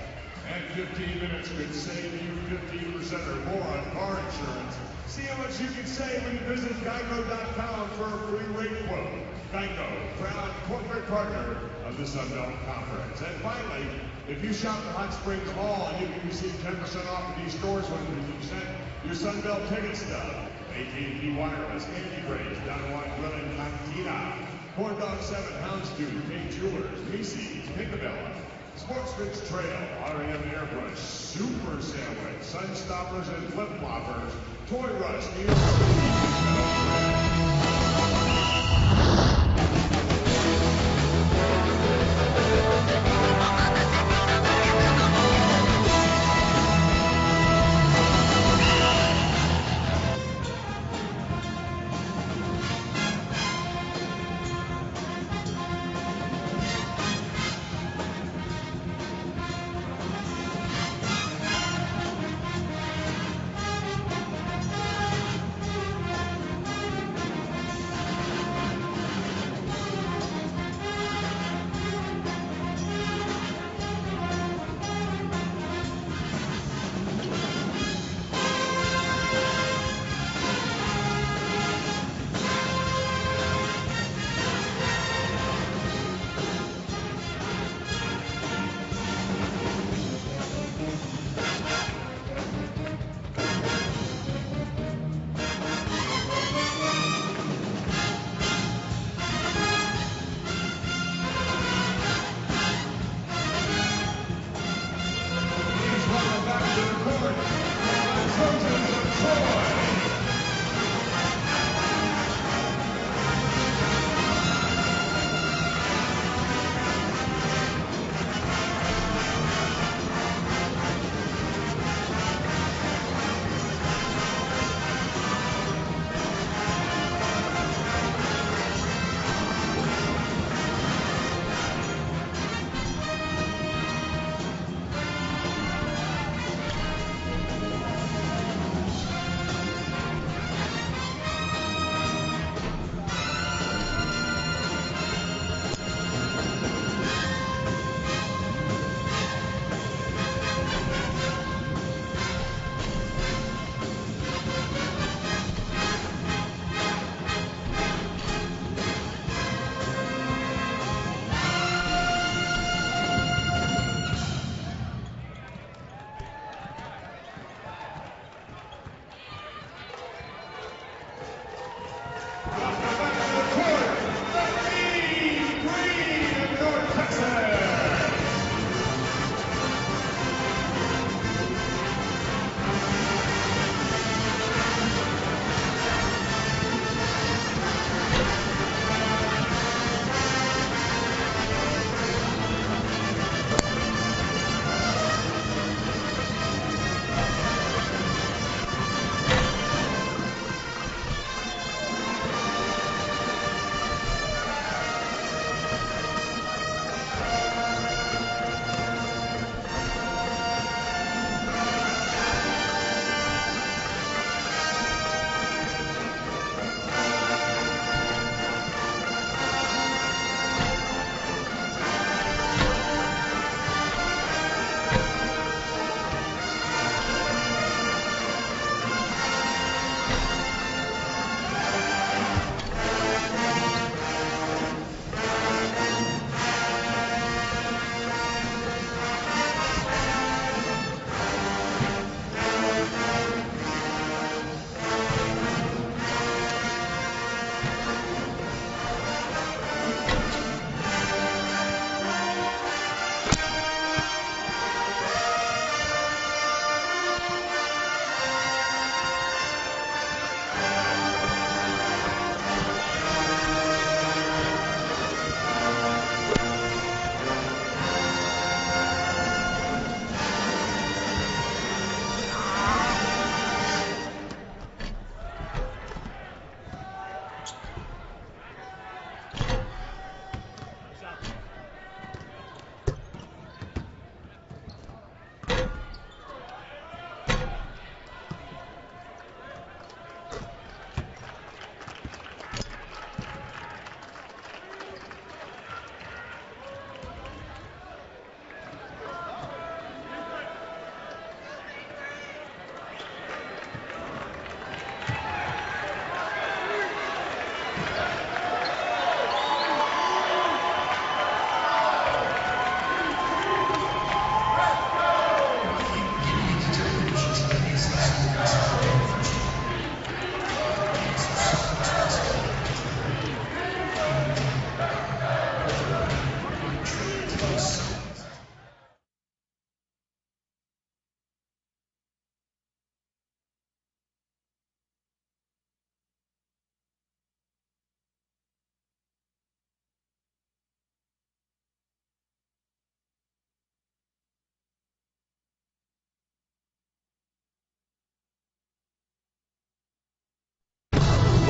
And 15 minutes could save you 15% or more on car insurance. See how much you can save when you visit Geico.com for a free rate quote. Geico, proud corporate partner of the Sun Belt Conference. And finally, if you shop at Hot Springs Mall, you can receive 10% off of these stores when you present your Sun Belt ticket stub. AT&T Wireless, Andy Graves, Don Juan Grilling, Cantina, Corn Dog 7, Houndstooth, Kate Jewelers, Macy's, Pinkabella, Sportsman's Trail, R.A.M. Airbrush, Super Sandwich, Sun Stoppers and Flip Floppers, Toy Rush, New York.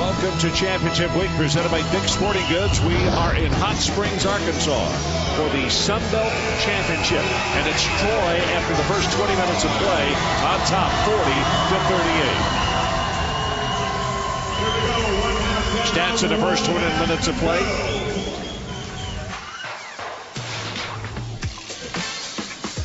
Welcome to Championship Week, presented by Dick's Sporting Goods. We are in Hot Springs, Arkansas for the Sun Belt Championship. And it's Troy after the first 20 minutes of play on top, 40-38. Stats in the first 20 minutes of play.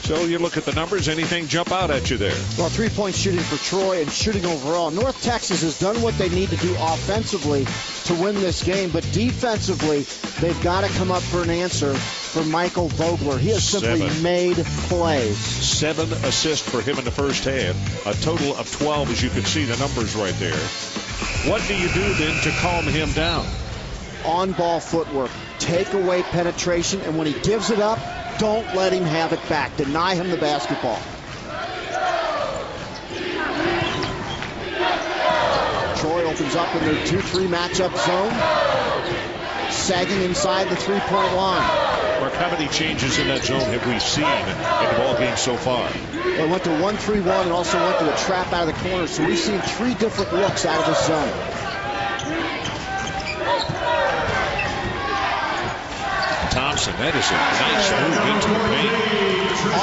So you look at the numbers, anything jump out at you there? Well, three-point shooting for Troy and shooting overall. North Texas has done what they need to do offensively to win this game, but defensively, they've got to come up for an answer for Michael Vogler. He has simply made plays. 7 assists for him in the first half. A total of 12, as you can see the numbers right there. What do you do then to calm him down? On-ball footwork. Take away penetration, and when he gives it up, don't let him have it back. Deny him the basketball. Troy opens up in their 2-3 matchup zone. Sagging inside the three-point line. Mark, how many changes in that zone have we seen in the ball game so far? They went to 1-3-1 and also went to a trap out of the corner. So we've seen 3 different looks out of this zone. Thompson, that is a nice move into the paint.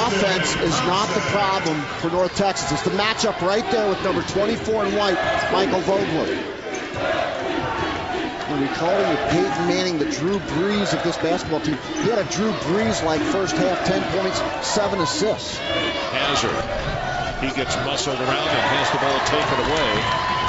Offense is not the problem for North Texas. It's the matchup right there with number 24 in white, Michael Vogler. When we called him the Peyton Manning, the Drew Brees of this basketball team, he had a Drew Brees-like first half, 10 points, 7 assists. Hazard, he gets muscled around and has the ball taken away.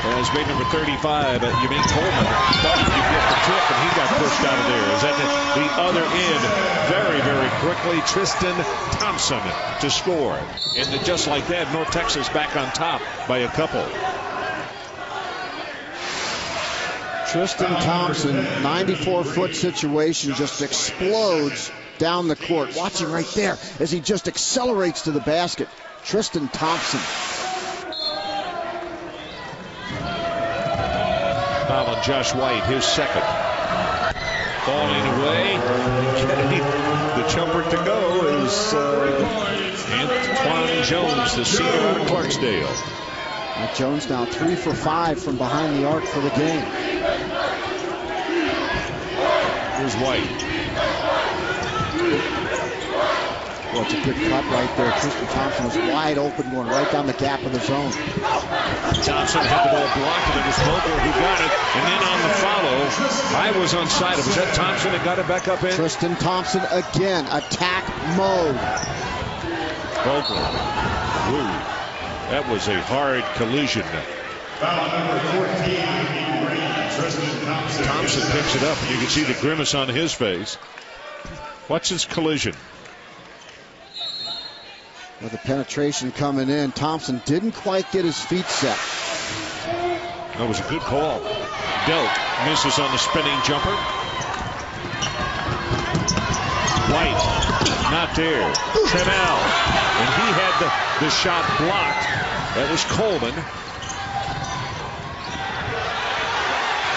As made number 35, Jermaine Coleman thought he could get the tip, and he got pushed out of there. Is that the other end? Very, very quickly, Tristan Thompson to score. And just like that, North Texas back on top by a couple. Tristan Thompson, 94-foot situation, just explodes down the court. Watch him right there as he just accelerates to the basket. Tristan Thompson. Foul on Josh White, his second. Falling away. The jumper to go is Antoine Jones, the senior out of Clarksdale. Jones now 3 for 5 from behind the arc for the game. Here's White. Well, it's a good cut right there. Tristan Thompson was wide open, going right down the gap of the zone. Thompson had the ball blocked, and it was Vogler who got it. And then on the follow, I was on side of it. Was that Thompson that got it back up in? Tristan Thompson again, attack mode. Vogler. Ooh, that was a hard collision. Foul number 14, Tristan Thompson. Thompson picks it up, and you can see the grimace on his face. Watch this collision. With the penetration coming in, Thompson didn't quite get his feet set. That was a good call. Delk misses on the spinning jumper. White, not there. Tremel, and he had the shot blocked. That was Coleman.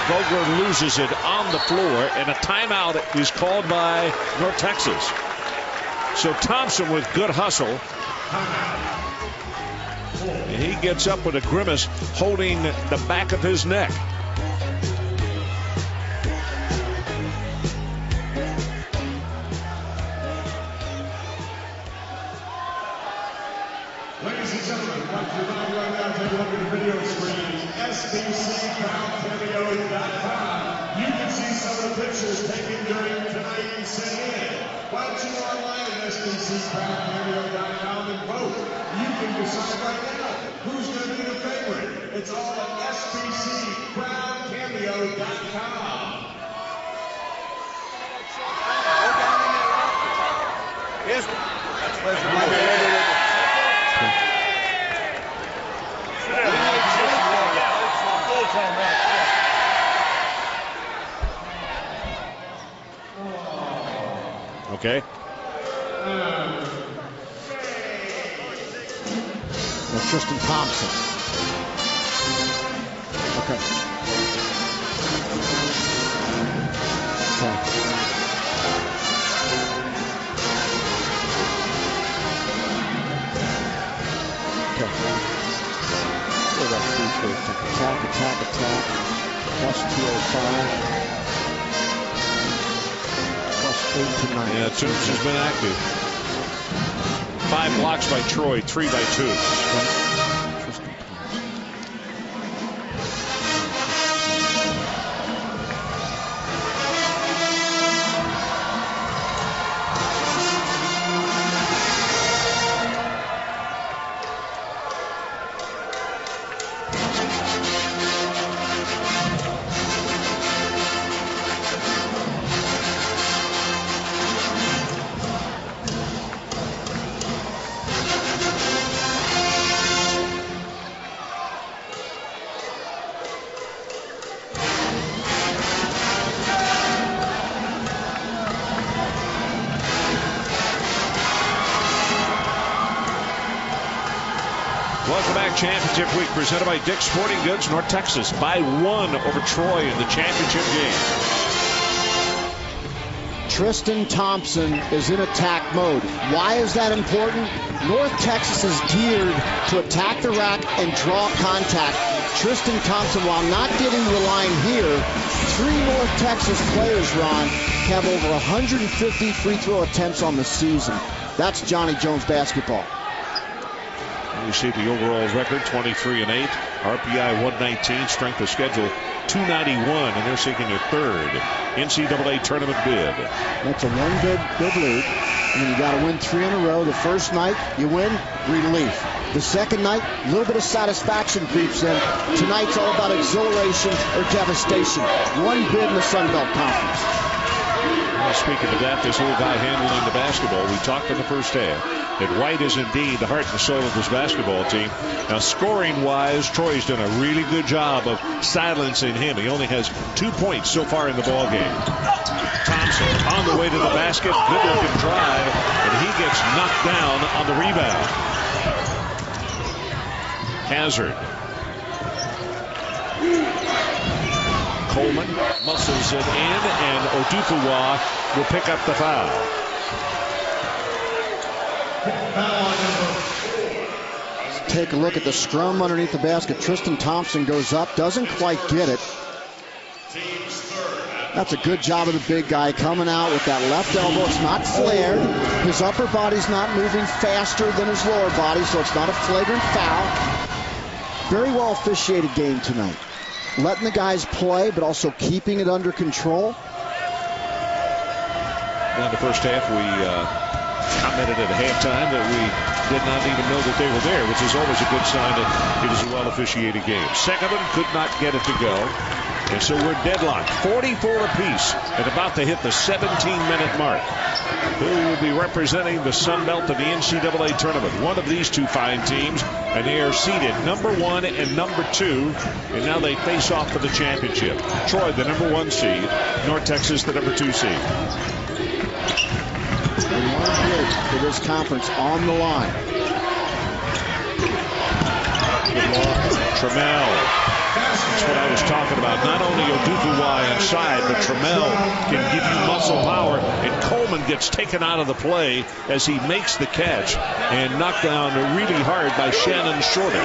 Vogler loses it on the floor, and a timeout is called by North Texas. So Thompson with good hustle. And he gets up with a grimace, holding the back of his neck. Ladies and gentlemen, what you're about right now, take a look at the video screen, SBCCrowdCameo.com. You can see some of the pictures taken during tonight's sit-in. Why don't you go online at SBCCrowdCameo.com and vote? You can decide right now who's going to be the favorite. It's all at SBCCrowdCameo.com. Okay. That's Tristan Thompson. Okay. Attack. Plus 205. Plus 8 to 9. Yeah, Toombs has been active. 5 blocks by Troy, 3 by Toombs. Welcome back. Championship week presented by Dick's Sporting Goods. North Texas by 1 over Troy in the championship game. Tristan Thompson is in attack mode. Why is that important? North Texas is geared to attack the rack and draw contact. Tristan Thompson, while not getting the line here, 3 North Texas players, Ron, have over 150 free throw attempts on the season. That's Johnny Jones basketball. You see the overall record, 23-8, RPI 119, strength of schedule 291, and they're seeking a 3rd NCAA tournament bid. That's a one good lead. I mean, you got to win 3 in a row. The first night you win, relief. The second night, a little bit of satisfaction creeps in. Tonight's all about exhilaration or devastation. 1 bid in the Sun Belt Conference. Well, speaking of that, this little guy handling the basketball, we talked in the first half that White is indeed the heart and soul of this basketball team. Now, scoring-wise, Troy's done a really good job of silencing him. He only has 2 points so far in the ball game. Thompson on the way to the basket, good-looking drive, and he gets knocked down on the rebound. Hazard. Coleman muscles it in, and Odufuwa will pick up the foul. Take a look at the scrum underneath the basket. Tristan Thompson goes up, doesn't quite get it. That's a good job of the big guy coming out with that left elbow. It's not flared. His upper body's not moving faster than his lower body, so it's not a flagrant foul. Very well officiated game tonight. Letting the guys play, but also keeping it under control. Now, in the first half, we commented at halftime that we did not even know that they were there, which is always a good sign that it is a well-officiated game. Second one could not get it to go. And so we're deadlocked, 44 apiece, and about to hit the 17-minute mark. Who will be representing the Sun Belt in the NCAA tournament? One of these 2 fine teams, and they are seeded number 1 and number 2, and now they face off for the championship. Troy, the number 1 seed, North Texas, the number 2 seed. One bid for this conference on the line. Trammell. That's what I was talking about. Not only Odufuwa inside, but Trammell can give you muscle power. And Coleman gets taken out of the play as he makes the catch and knocked down really hard by Shannon Shorter.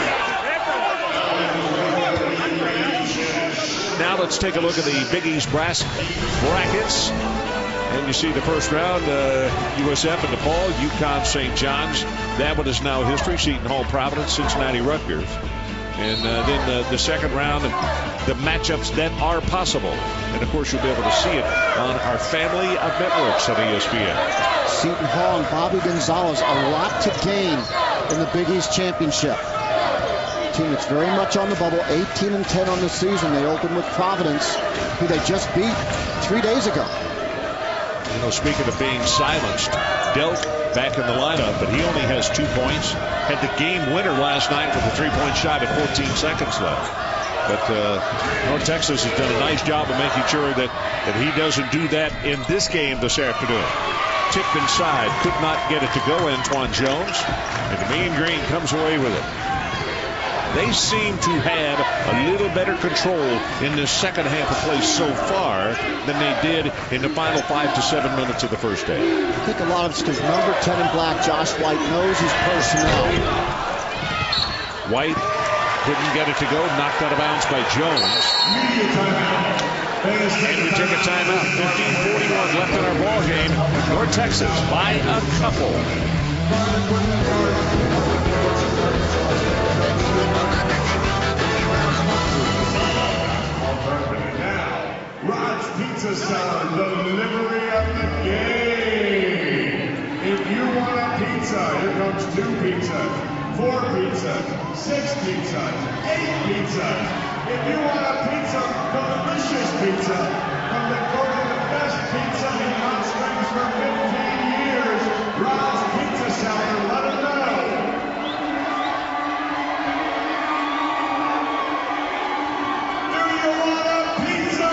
Now let's take a look at the Big East brass brackets. And you see the first round, USF and DePaul, UConn, St. John's. That one is now history. Seton Hall, Providence, Cincinnati, Rutgers. And then the second round, the matchups that are possible. And, of course, you'll be able to see it on our family of networks on ESPN. Seton Hall and Bobby Gonzalez, a lot to gain in the Big East Championship. A team that's very much on the bubble, 18-10 on the season. They opened with Providence, who they just beat 3 days ago. You know, speaking of being silenced, Delk back in the lineup, but he only has 2 points. Had the game winner last night with a 3-point shot at 14 seconds left. But North Texas has done a nice job of making sure that he doesn't do that in this game this afternoon. Tipped inside, could not get it to go, Antoine Jones, and the Mean Green comes away with it. They seem to have a little better control in this second half of play so far than they did in the final 5 to 7 minutes of the first half. I think a lot of it's because number 10 in black, Josh White, knows his personnel. White Couldn't get it to go. Knocked out of bounds by Jones. And we take a timeout. 15:41 left in our ball game. North Texas by a couple. Rod's Pizza Cellar, the delivery of the game. If you want a pizza, here comes 2 pizzas, 4 pizzas, 6 pizzas, 8 pizzas. If you want a pizza, delicious pizza, from the court of the best pizza in Hot Springs for 15 years, Rod's Pizza Cellar, let them know. Do you want a pizza?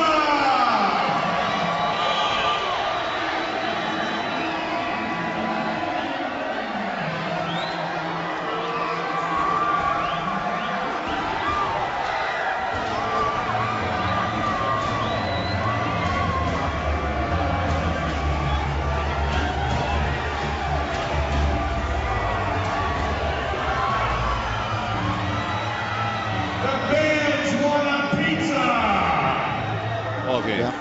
Ball game. Yeah.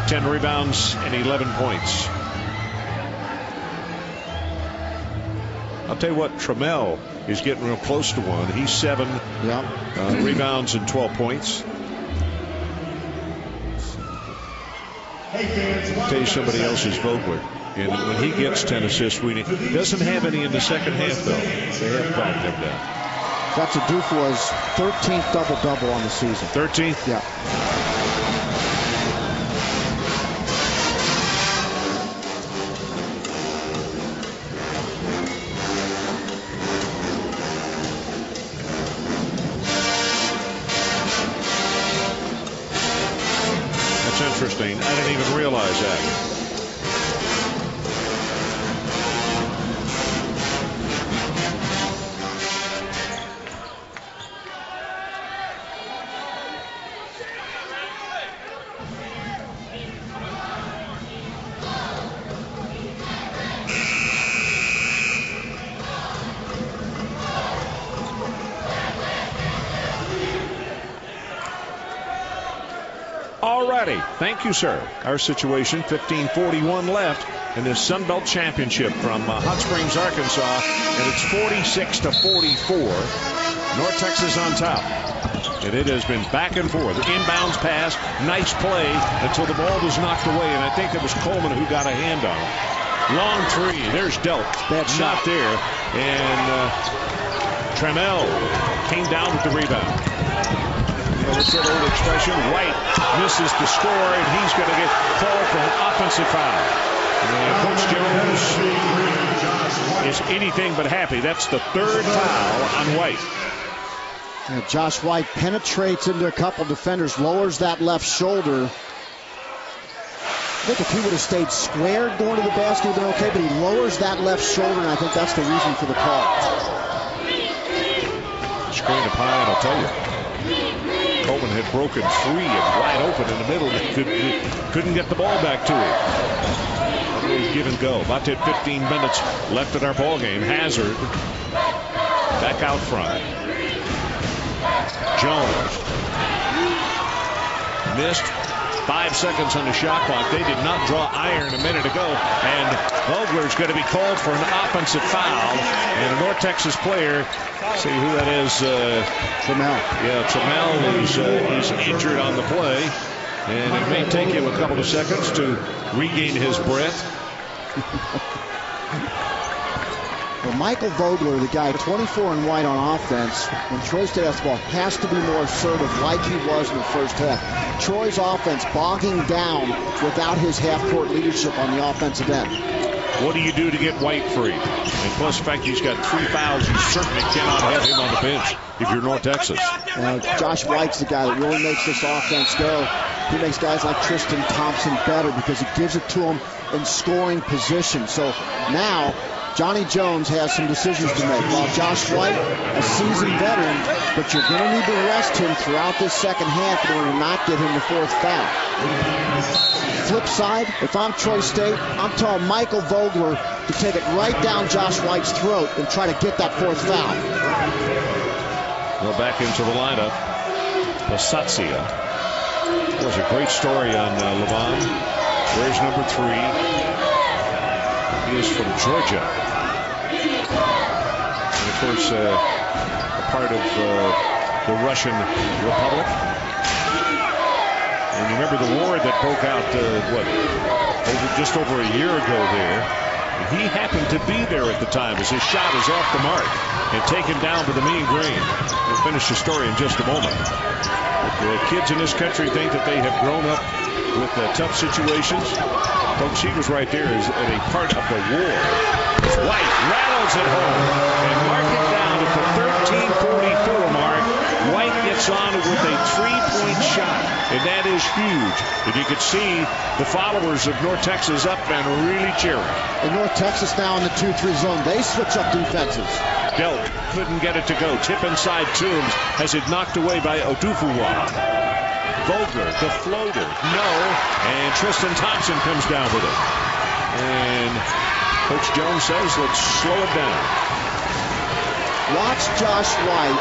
10 rebounds and 11 points. I'll tell you what, Trammell is getting real close to one. He's 7 rebounds and 12 points. I'll tell you somebody else is Vogler. And when he gets 10 assists, he doesn't have any in the second half, though. They have cracked him down. That's a Dufour's 13th double-double on the season. 13th? Yeah. That's interesting. I didn't even realize that. Alrighty, thank you, sir. Our situation, 15:41 left in this Sun Belt Championship from Hot Springs, Arkansas, and it's 46-44. North Texas on top. And it has been back and forth. Inbounds pass, nice play until the ball was knocked away, and I think it was Coleman who got a hand on it. Long 3, there's Delk. Bad shot there, and Trammell came down with the rebound. What's that old expression? White misses the score, and he's going to get called for an offensive foul. Coach Jones is anything but happy. That's the 3rd foul on White. Josh White penetrates into a couple defenders, lowers that left shoulder. I think if he would have stayed squared going to the basket, it would have been okay, but he lowers that left shoulder, and I think that's the reason for the call. Screen up high, and I'll tell you. Coleman had broken free and wide open in the middle. Couldn't get the ball back to him. Give and go. About to 15 minutes left in our ball game. Hazard back out front. Jones missed. 5 seconds on the shot clock. They did not draw iron a minute ago, and Vogler's going to be called for an offensive foul, and a North Texas player, see who that is, Trammell. Yeah, Trammell is injured on the play, and it may take him a couple of seconds to regain his breath. Well, Michael Vogler, the guy 24 and white on offense, when Troy State has the ball, has to be more assertive like he was in the first half. Troy's offense bogging down without his half-court leadership on the offensive end. What do you do to get White free? And plus the fact he's got 3 fouls, you certainly cannot have him on the bench if you're North Texas. Josh White's the guy that really makes this offense go. He makes guys like Tristan Thompson better because he gives it to them in scoring position. So now Johnny Jones has some decisions to make. While Josh White, a seasoned veteran, but you're going to need to rest him throughout this second half in order to not get him the fourth foul. Flip side, if I'm Troy State, I'm telling Michael Vogler to take it right down Josh White's throat and try to get that fourth foul. Go back into the lineup. Pasatsia. That was a great story on Levon. Where's number 3? He is from Georgia. And of course, a part of the Russian Republic. And you remember the war that broke out, just over a year ago there. He happened to be there at the time as his shot is off the mark and taken down by the Mean Green. We'll finish the story in just a moment. The kids in this country think that they have grown up with tough situations. Folks, he was right there as a part of the war. White rattles it home and mark it down at the 13:44 mark. White gets on with a 3-point shot, and that is huge. And you can see the followers of North Texas up and really cheering. And North Texas now in the 2-3 zone. They switch up defenses. Delk couldn't get it to go. Tip inside Toombs has it knocked away by Odufuwa. Vogler, the floater, no, and Tristan Thompson comes down with it. And Coach Jones says, let's slow it down. Watch Josh White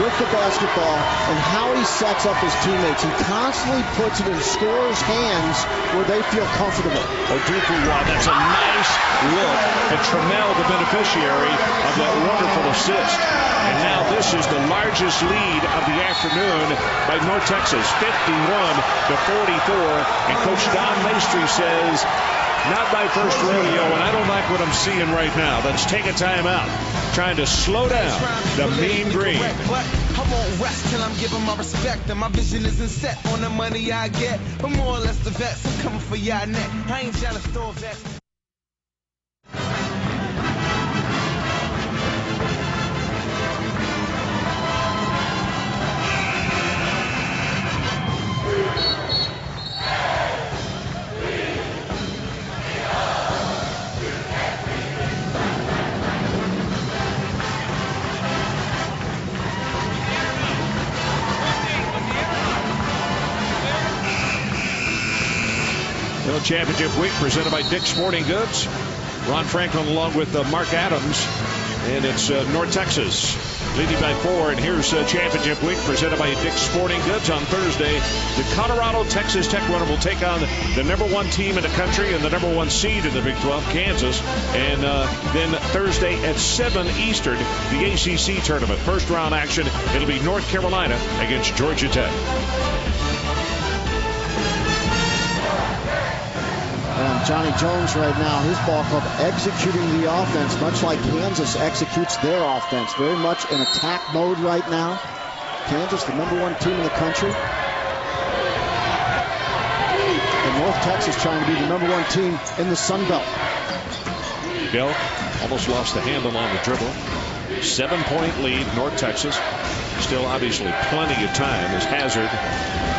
with the basketball and how he sets up his teammates. He constantly puts it in scorers' hands where they feel comfortable. Odufuwa, that's a nice look. And Trammell, the beneficiary of that wonderful assist. And now this is the largest lead of the afternoon by North Texas, 51-44. And Coach Don Maestri says, not my first rodeo, and I don't like what I'm seeing right now. Let's take a timeout. Trying to slow down the Mean Green. I won't rest till I'm giving my respect. And my vision isn't set on the money I get, but more or less the vets. I'm coming for y'all neck. I ain't trying to store vets. Championship week presented by Dick's Sporting Goods. Ron Franklin along with Mark Adams. And it's North Texas leading by 4. And here's Championship week presented by Dick's Sporting Goods. On Thursday, the Colorado Texas Tech runner will take on the #1 team in the country and the #1 seed in the Big 12, Kansas. And then Thursday at 7 Eastern, the ACC tournament. First round action, it'll be North Carolina against Georgia Tech. And Johnny Jones right now, his ball club executing the offense, much like Kansas executes their offense. Very much in attack mode right now. Kansas, the #1 team in the country. And North Texas trying to be the #1 team in the Sun Belt. Delk almost lost the handle on the dribble. 7-point lead, North Texas. Still obviously plenty of time as Hazard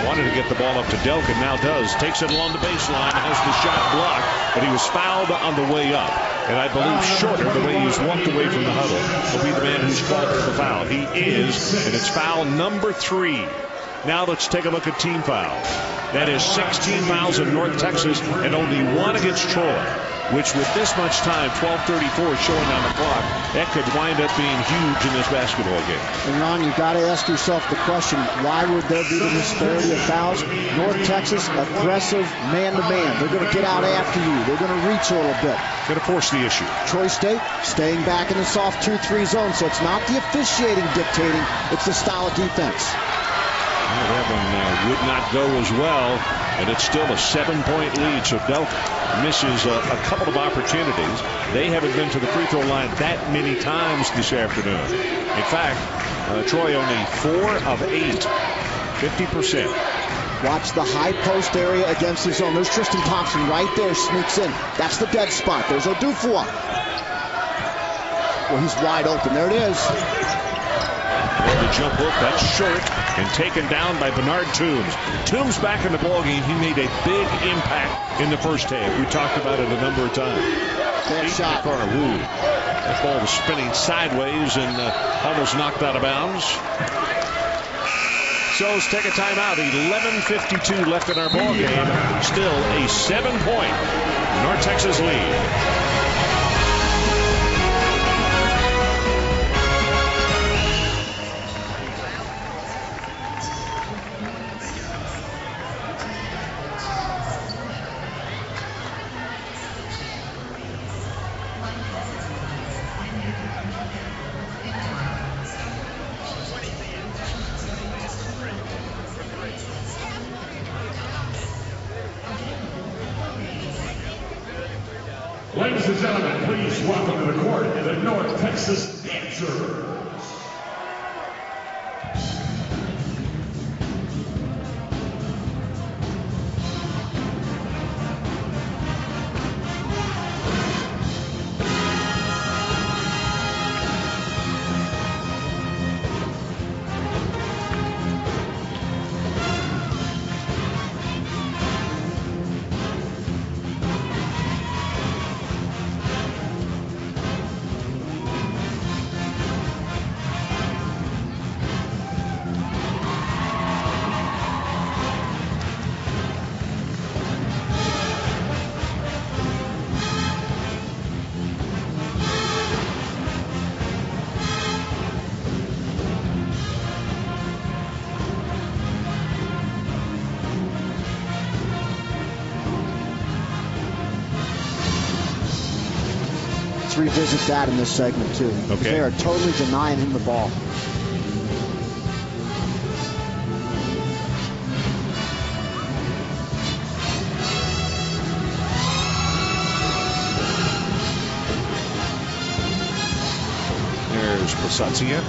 wanted to get the ball up to Delk and now does. Takes it along the baseline, has the shot blocked, but he was fouled on the way up. And I believe Shorter, the way he's walked away from the huddle, will be the man who's called for the foul. He is, and it's foul number 3. Now let's take a look at team fouls. That is 16 fouls in North Texas and only 1 against Troy, which with this much time, 12:34 showing on the clock, that could wind up being huge in this basketball game. And Ron, you've got to ask yourself the question, why would there be the disparity of fouls? North Texas, aggressive man-to-man. They're going to get out after you. They're going to reach a little bit. Going to force the issue. Troy State staying back in the soft 2-3 zone, so it's not the officiating dictating, it's the style of defense. Well, that one would not go as well, and it's still a 7-point lead. So Delk misses a couple of opportunities. They haven't been to the free throw line that many times this afternoon. In fact, Troy only 4 of 8, 50%. Watch the high post area against the zone. There's Tristan Thompson right there, sneaks in. That's the dead spot. There's Odufuwa. Well, he's wide open. There it is. The jump hook, that's short and taken down by Bernard Toombs. Toombs back in the ballgame. He made a big impact in the first half. We talked about it a number of times. Bad shot. Woo. That ball was spinning sideways and almost knocked out of bounds. So let's take a timeout. 11:52 left in our ball game. Still a 7-point North Texas lead. Ladies and gentlemen, please welcome to the court the North Texas Dancers. Let's revisit that in this segment too. Okay. They are totally denying him the ball. There's Pasatsia.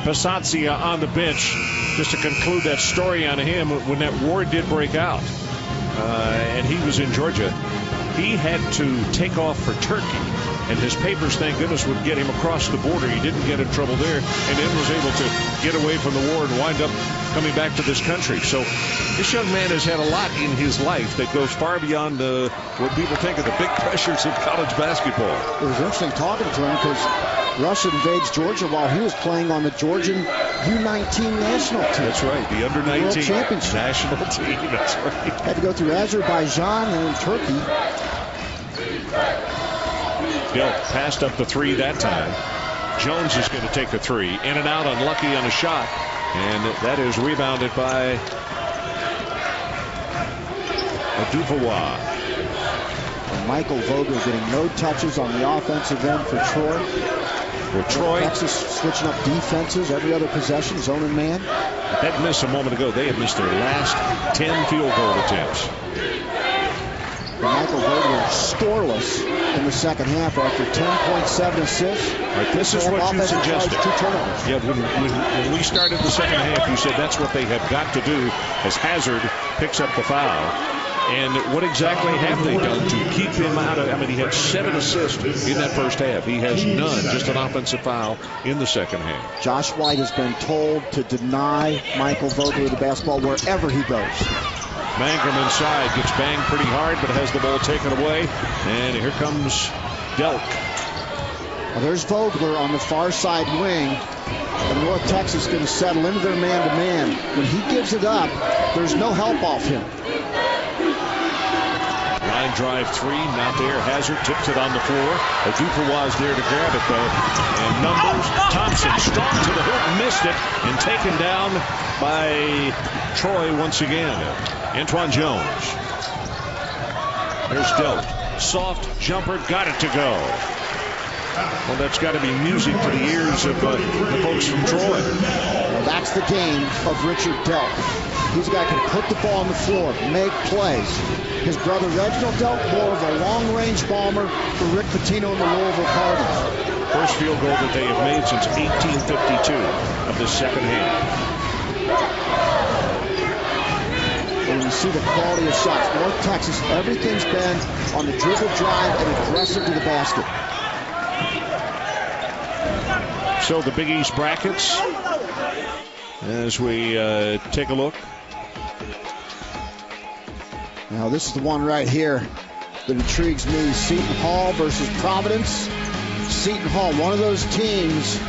Pasatsia on the bench, just to conclude that story on him. When that war did break out and he was in Georgia, he had to take off for Turkey, and his papers, thank goodness, would get him across the border. He didn't get in trouble there, and then was able to get away from the war and wind up coming back to this country. So this young man has had a lot in his life that goes far beyond what people think of the big pressures of college basketball. It was interesting talking to him because Russia invades Georgia while he was playing on the Georgian U19 national team. That's right, the under-19 World Championship national team. That's right. Had to go through Azerbaijan and then Turkey. Delk passed up the three that time. Jones is going to take the three. In and out, unlucky on a shot. And that is rebounded by Adupawa. And Michael Vogler getting no touches on the offensive end for Troy. For Troy. Texas switching up defenses every other possession, zone and man. That miss a moment ago. They had missed their last 10 field goal attempts. Michael Vogler scoreless in the second half after 10.7 assists. Right, this is what you suggested. 2 turnovers. Yeah, when we started the second half, you said that's what they have got to do as Hazard picks up the foul. And what exactly have they done to keep him out of? I mean, he had 7 assists in that first half. He has none, just an offensive foul in the second half. Josh White has been told to deny Michael Vogler the basketball wherever he goes. Mangrum inside, gets banged pretty hard, but has the ball taken away. And here comes Delk. Well, there's Vogler on the far side wing. And North Texas is going to settle into their man-to-man. When he gives it up, there's no help off him. Line drive three, not there. Hazard tips it on the floor. Adupawa's there to grab it, though. And numbers. Thompson strong to the hoop, missed it, and taken down by Troy once again. Antoine Jones. There's Delk. Soft jumper, got it to go. Well, that's got to be music to the ears of the folks from Troy. Well, that's the game of Richard Delk. He's a guy who can put the ball on the floor, make plays. His brother Reginald dealt more of a long-range bomber for Rick Pitino and the Louisville Cardinals. First field goal that they have made since 1852 of the second half. And you see the quality of shots. North Texas, everything's been on the dribble drive and aggressive to the basket. So the Big East brackets, as we take a look. Now this is the one right here that intrigues me. Seton Hall versus Providence. Seton Hall, one of those teams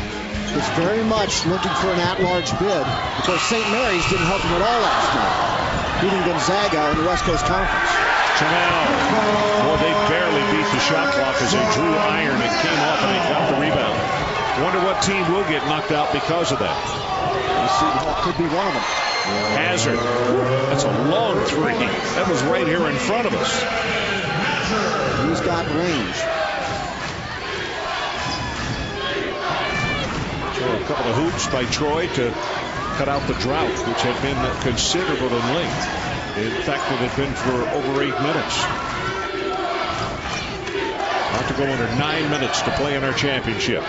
that's very much looking for an at-large bid. Of course, St. Mary's didn't help them at all last night, beating Gonzaga in the West Coast Conference. Trammell. Well, they barely beat the shot clock as they drew iron and came off and they got the rebound. Wonder what team will get knocked out because of that. Seton Hall could be one of them. Hazard. That's a long three. That was right here in front of us. He's got range. So a couple of hoops by Troy to cut out the drought, which had been considerable in length. In fact, it had been for over 8 minutes. About to go under 9 minutes to play in our championship.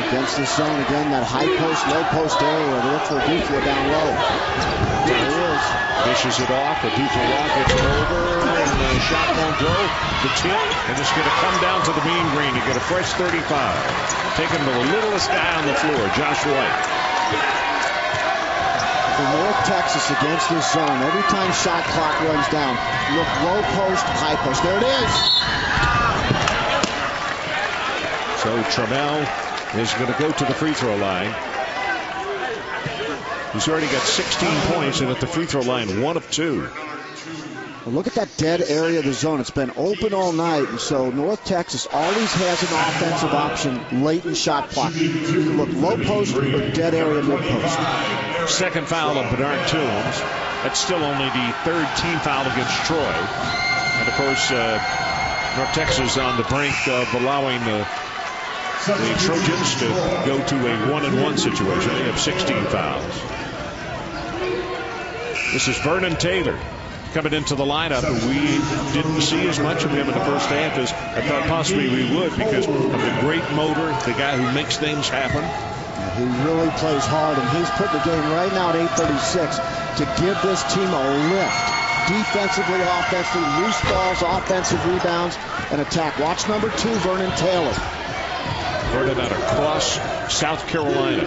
Against the zone again, that high post, low post area. They look for Duflo down low. There he is. Dishes it off. The Duflo gets it over, and the shot won't go. The tip, and it's going to come down to the mean green to get a fresh 35. Taking the littlest guy on the floor, Josh White. For North Texas against this zone, every time shot clock runs down, look low post, high post. There it is. So Trammell is going to go to the free throw line. He's already got 16 points, and at the free throw line, 1 of 2. Well, look at that dead area of the zone. It's been open all night, and so North Texas always has an offensive option late in shot clock. You can look low post or dead area mid post. Second foul of Bernard Toombs. That's still only the third team foul against Troy. And of course, North Texas on the brink of allowing the Trojans to go to a 1-and-1 situation. They have 16 fouls. This is Vernon Taylor coming into the lineup. We didn't see as much of him in the first half as I thought possibly we would because of the great motor, the guy who makes things happen. He really plays hard, and he's putting the game right now at 8:36 to give this team a lift. Defensively, offensively, loose balls, offensive rebounds, and attack. Watch number 2, Vernon Taylor. Vernon out of Cross, South Carolina.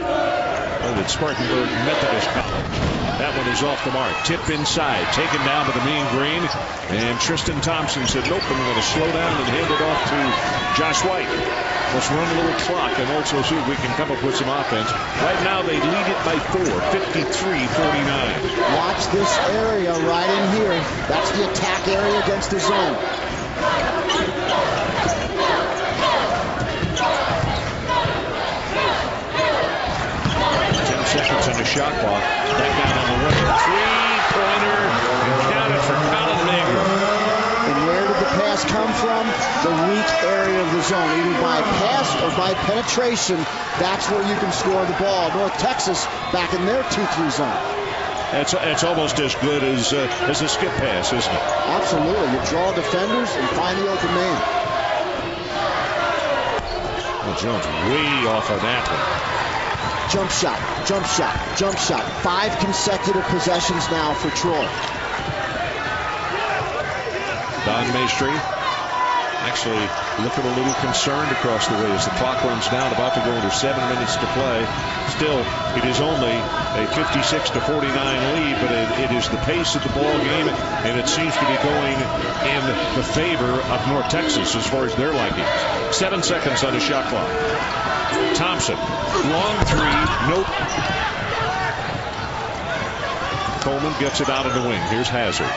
At Spartanburg Methodist College. That one is off the mark. Tip inside, taken down to the mean green. And Tristan Thompson said, nope, I'm going to slow down and hand it off to Josh White. Let's run a little clock and also see if we can come up with some offense. Right now they lead it by 4, 53-49. Watch this area right in here. That's the attack area against the zone. 10 seconds on the shot clock. Back down on the way. Three-pointer. Counted for Colin Mager. And where did the pass come from? The weak area of the zone. Either by pass or by penetration. That's where you can score the ball. North Texas back in their 2-3 zone. That's almost as good as a skip pass, isn't it? Absolutely. You draw defenders and find the open man. Well, Jones way off of that one. Jump shot, jump shot, jump shot. 5 consecutive possessions now for Troy. Don Maestri actually looking a little concerned across the way as the clock runs down, about to go under 7 minutes to play. Still, it is only a 56-49 lead, but it is the pace of the ball game, and it seems to be going in the favor of North Texas as far as their liking. 7 seconds on the shot clock. Thompson, long three, nope. Coleman gets it out of the wing. Here's Hazard.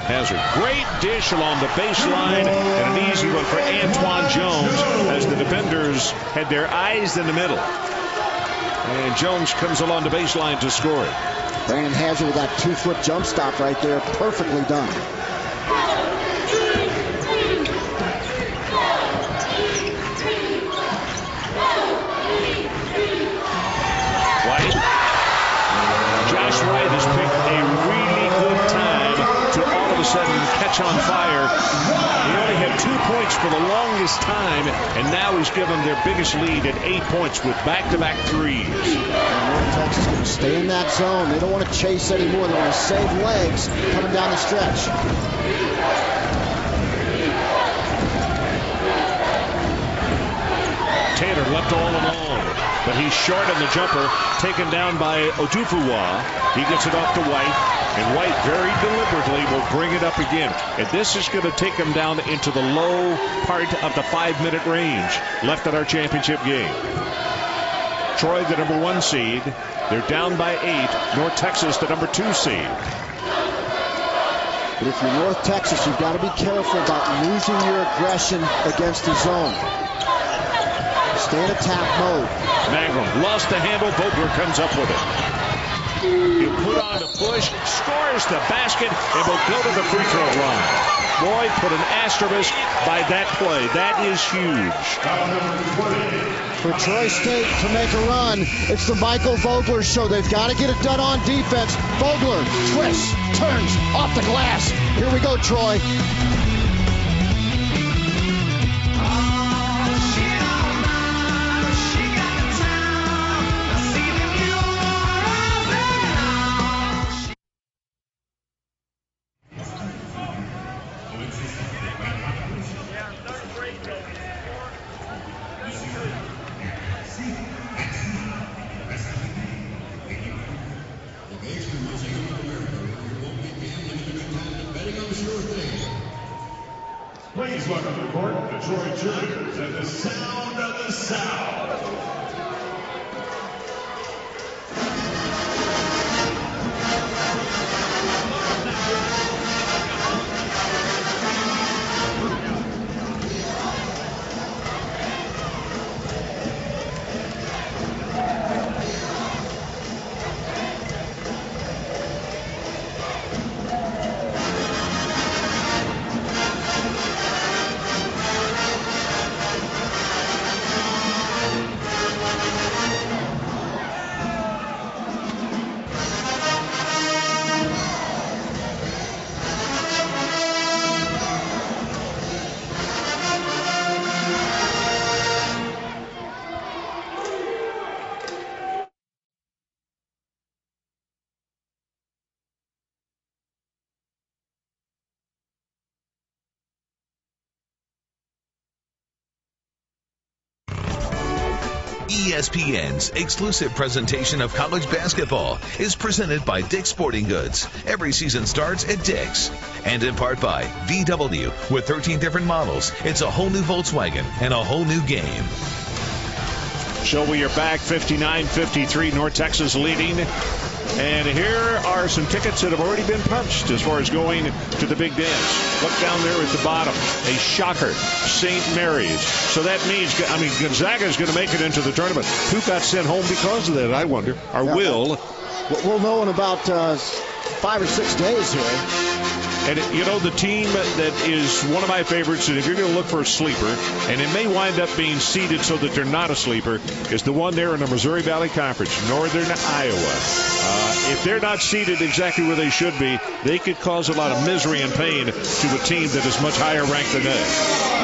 Hazard, great dish along the baseline, and an easy one for Antoine Jones as the defenders had their eyes in the middle. And Jones comes along the baseline to score it. Brandon Hazard with that 2-foot jump stop right there, perfectly done. White. Josh White has picked a really good time catch on fire. He only had 2 points for the longest time, and now he's given their biggest lead at 8 points with back-to-back threes. North Texas going to stay in that zone. They don't want to chase anymore. They want to save legs coming down the stretch. Taylor left all alone, but he's short on the jumper, taken down by Odufuwa. He gets it off to White, and White very deliberately will bring it up again. And this is going to take him down into the low part of the 5-minute range left at our championship game. Troy, the number 1 seed. They're down by 8. North Texas, the number 2 seed. But if you're North Texas, you've got to be careful about losing your aggression against the zone. Stay in attack mode. Mangrum lost the handle. Vogler comes up with it. He'll put on the push, scores the basket, and will go to the free throw line. Boy, put an asterisk by that play. That is huge. For Troy State to make a run, it's the Michael Vogler show. They've got to get it done on defense. Vogler twists, turns, off the glass. Here we go, Troy. Please welcome to court the Troy Cheerleaders and the Sound of the South. ESPN's exclusive presentation of college basketball is presented by Dick's Sporting Goods. Every season starts at Dick's. And in part by VW. With 13 different models, it's a whole new Volkswagen and a whole new game. So we are back, 59-53, North Texas leading. And here are some tickets that have already been punched as far as going to the big dance. Look down there at the bottom. A shocker, St. Mary's. So that means, Gonzaga is going to make it into the tournament. Who got sent home because of that, I wonder? Or will? We'll know in about 5 or 6 days here. And, the team that is one of my favorites, and if you're going to look for a sleeper, and it may wind up being seeded so that they're not a sleeper, is the one there in the Missouri Valley Conference, Northern Iowa. If they're not seeded exactly where they should be, they could cause a lot of misery and pain to a team that is much higher ranked than they.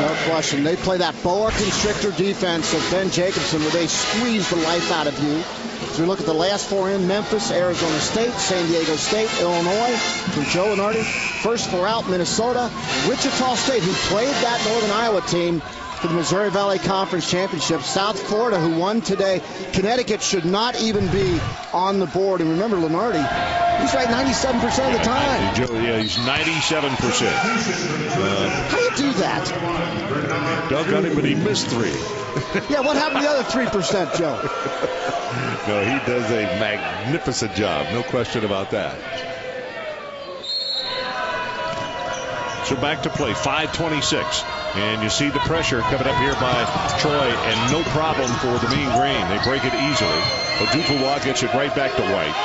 No question. They play that boa constrictor defense of Ben Jacobson where they squeeze the life out of you. As we look at the last 4 in, Memphis, Arizona State, San Diego State, Illinois, from Joe Lunardi. First 4 out, Minnesota, Wichita State, who played that Northern Iowa team for the Missouri Valley Conference Championship. South Florida, who won today. Connecticut should not even be on the board. And remember, Lunardi, he's right 97% of the time. Yeah, he's 97%. How do you do that? Doug got it, but he missed 3. Yeah, what happened to the other 3%, Joe? No, he does a magnificent job. No question about that. So back to play, 5:26. And you see the pressure coming up here by Troy, and no problem for the Mean Green. They break it easily. Odufuwa gets it right back to White.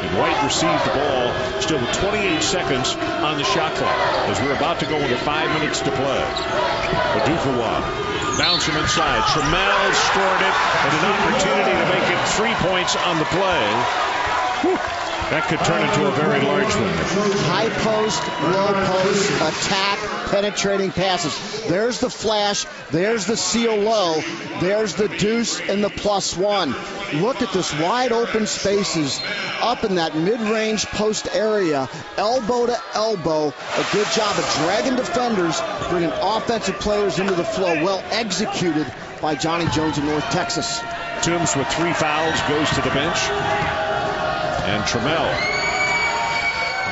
And White receives the ball still with 28 seconds on the shot clock as we're about to go into 5 minutes to play. Odufuwa bounce him inside. Trammell scored it, and an opportunity to make it 3 points on the play. Whew. That could turn into a very large one. High post, low post, attack, penetrating passes. There's the flash. There's the seal low. There's the deuce and the +1. Look at this wide open spaces up in that mid-range post area, elbow to elbow. A good job of dragging defenders, bringing offensive players into the flow. Well executed by Johnny Jones of North Texas. Toombs with 3 fouls goes to the bench. And Trammell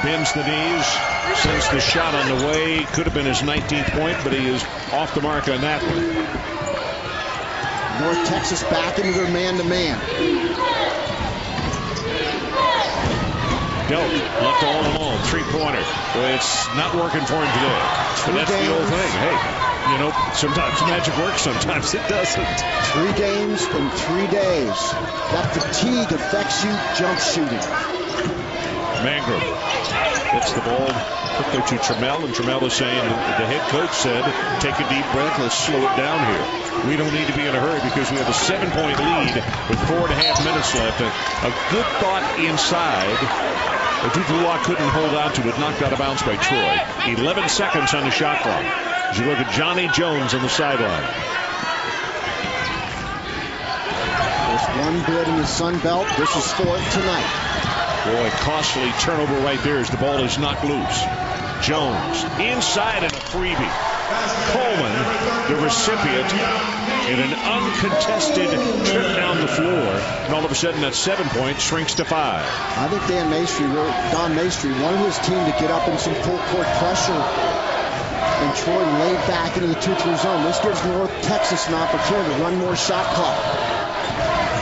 bends the knees, sends the shot on the way. Could have been his 19th point, but he is off the mark on that one. North Texas back into their man-to-man. Delk left all alone, 3-pointer. Well, it's not working for him today. But that's the old thing. Hey, you know, sometimes magic works, sometimes it doesn't. 3 games in 3 days. That fatigue affects you jump shooting. Mangrum gets the ball quickly to Trammell, and Trammell is saying, the head coach said, take a deep breath, let's slow it down here. We don't need to be in a hurry because we have a 7-point lead with 4.5 minutes left. A good thought inside. Dutour couldn't hold on to it, knocked out of bounds by Troy. 11 seconds on the shot clock. As you look at Johnny Jones on the sideline. There's one bid in the Sun Belt. This is 4th tonight. Boy, costly turnover right there as the ball is knocked loose. Jones inside and a freebie. Coleman, the recipient, in an uncontested trip down the floor. And all of a sudden that 7 points shrinks to 5. I think Don Maestri wanted his team to get up in some full court pressure. And Troy laid back into the 2-3 zone. This gives North Texas an opportunity to run more shot clock.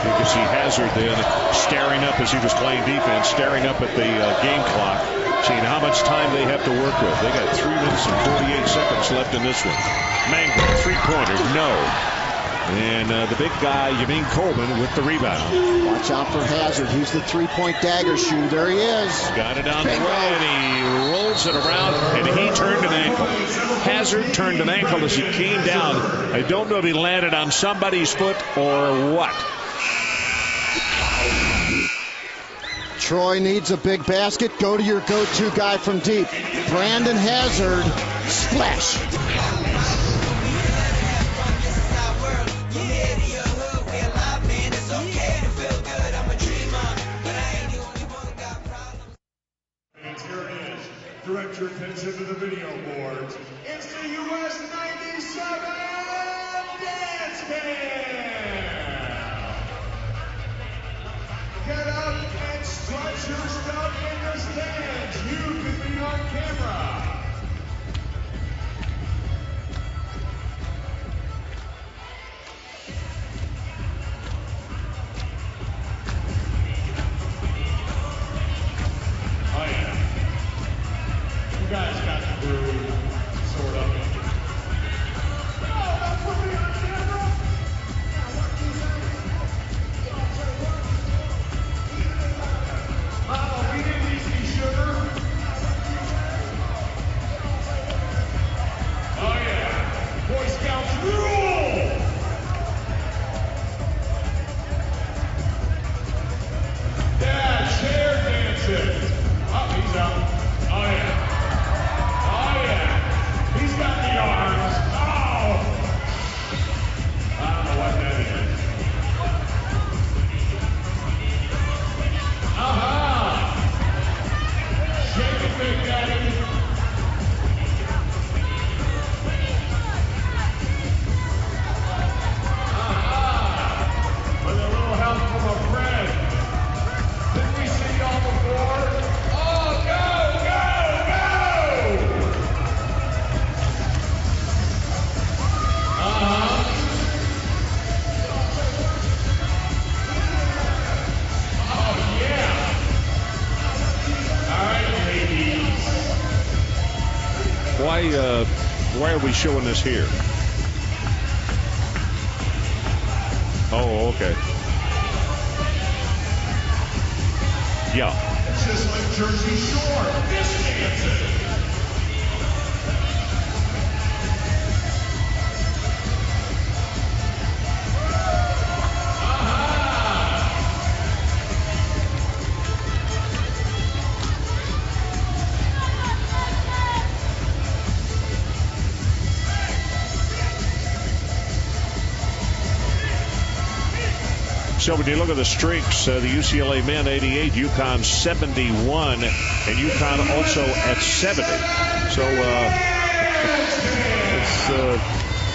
You can see Hazard then staring up as he was playing defense, staring up at the game clock, seeing how much time they have to work with. They got 3 minutes and 48 seconds left in this one. Mangrum, 3-pointer, no. And the big guy, Yamin Coleman, with the rebound. Watch out for Hazard. He's the 3-point dagger shooter. There he is. Got it on the way, and he rolls it around, and he turned an ankle. Hazard turned an ankle as he came down. I don't know if he landed on somebody's foot or what. Troy needs a big basket. Go to your go-to guy from deep. Brandon Hazard. Splash. Direct your attention to the video boards. It's the US 97 Dance Band! Get up and strut your stuff in the stands. You can be on camera. Oh yeah. You guys got the groove, sort of. Oh, we didn't need any sugar. Oh yeah, Boy Scouts rule! Yeah, chair dancing. Oh, he's out. Oh yeah. Oh yeah, he's got the arms. Oh, I don't know what that is. Shake it, Big Daddy. With a little help from a friend. Didn't we see y'all before? Oh, go, go, go! Oh, yeah. All right, ladies. Why are we showing this here? Oh, okay. Yeah. Just like Jersey Shore, this dancing. So when you look at the streaks, the UCLA men 88, UConn 71, and UConn also at 70. So it's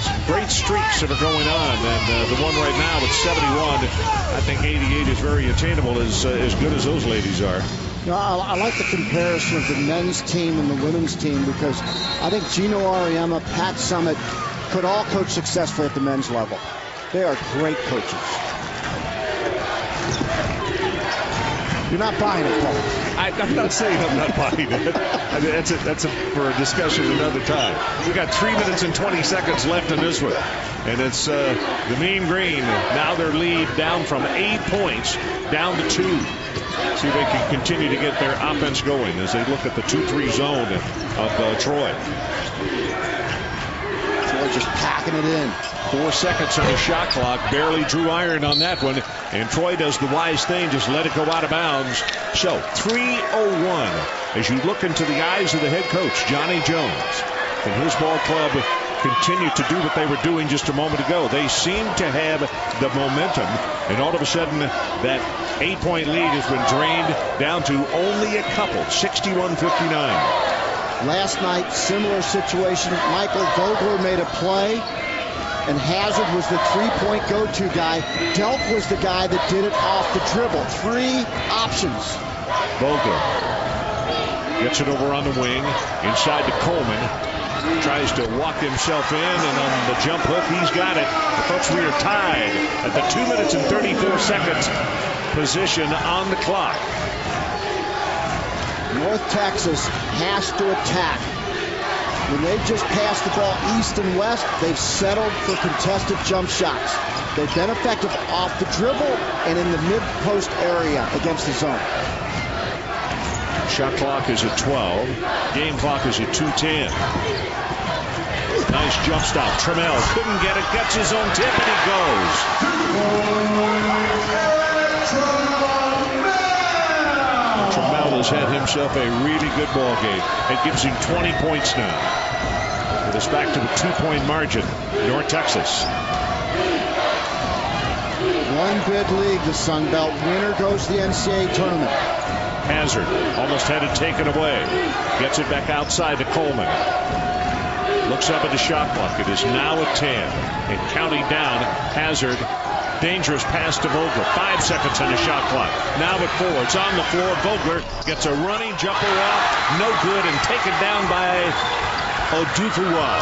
some great streaks that are going on, and the one right now at 71, I think 88 is very attainable, as good as those ladies are. You know, I like the comparison of the men's team and the women's team, because I think Gino Auriemma, Pat Summitt could all coach successfully at the men's level. They are great coaches. You're not buying it, Paul. I'm not saying I'm not buying it. I mean, that's for a discussion another time. We got 3 minutes and 20 seconds left in this one, and it's the Mean Green. Now their lead down from 8 points down to 2. See if they can continue to get their offense going as they look at the 2-3 zone of Troy. Troy just packing it in. 4 seconds on the shot clock. Barely drew iron on that one. And Troy does the wise thing, just let it go out of bounds. So 3:01 as you look into the eyes of the head coach, Johnny Jones, and his ball club continue to do what they were doing just a moment ago. They seem to have the momentum, and all of a sudden that 8-point lead has been drained down to only a couple, 61-59. Last night, similar situation. Michael Vogler made a play, and Hazard was the three-point go-to guy. Delk was the guy that did it off the dribble. 3 options. Vogler gets it over on the wing, inside to Coleman. Tries to walk himself in, and on the jump hook, he's got it. Folks, we are tied at the 2 minutes and 34 seconds position on the clock. North Texas has to attack. When they just pass the ball east and west, they've settled for contested jump shots. They've been effective off the dribble and in the mid-post area against the zone. Shot clock is at 12. Game clock is at 2:10. Nice jump stop. Trammell couldn't get it. Gets his own tip, and he goes. Trammell has had himself a really good ball game. It gives him 20 points now. With us back to the 2-point margin. North Texas. One bid league, the Sun Belt. Winner goes to the NCAA tournament. Hazard almost had it taken away. Gets it back outside to Coleman. Looks up at the shot clock. It is now at 10. And counting down, Hazard. Dangerous pass to Vogler. 5 seconds on the shot clock. Now at 4. It's on the floor. Vogler gets a running jumper off. No good, and taken down by Odufua.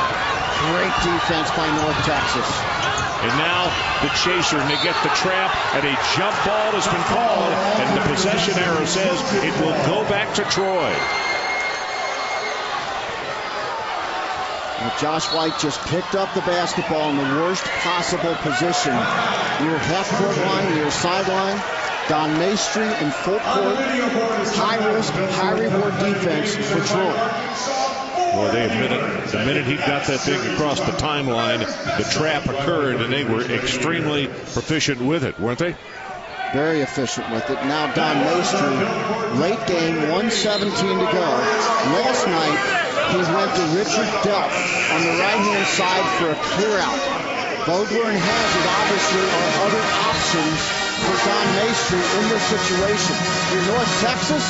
Great defense by North Texas. And now the chaser, and they get the trap, and a jump ball has been called, and the possession arrow says it will go back to Troy. Well, Josh White just picked up the basketball in the worst possible position. Near half-court line, near sideline. Don Maestri in full court. High-risk, high-reward defense for Troy. Boy, they admitted the minute he got that thing across the timeline, the trap occurred, and they were extremely proficient with it, weren't they? Very efficient with it. Now Don Maestri, late game, 1:17 to go. Last night, he went to Richard Delk on the right-hand side for a clear-out. Vogler and Hazard obviously are other options for Don Maestri in this situation. In North Texas,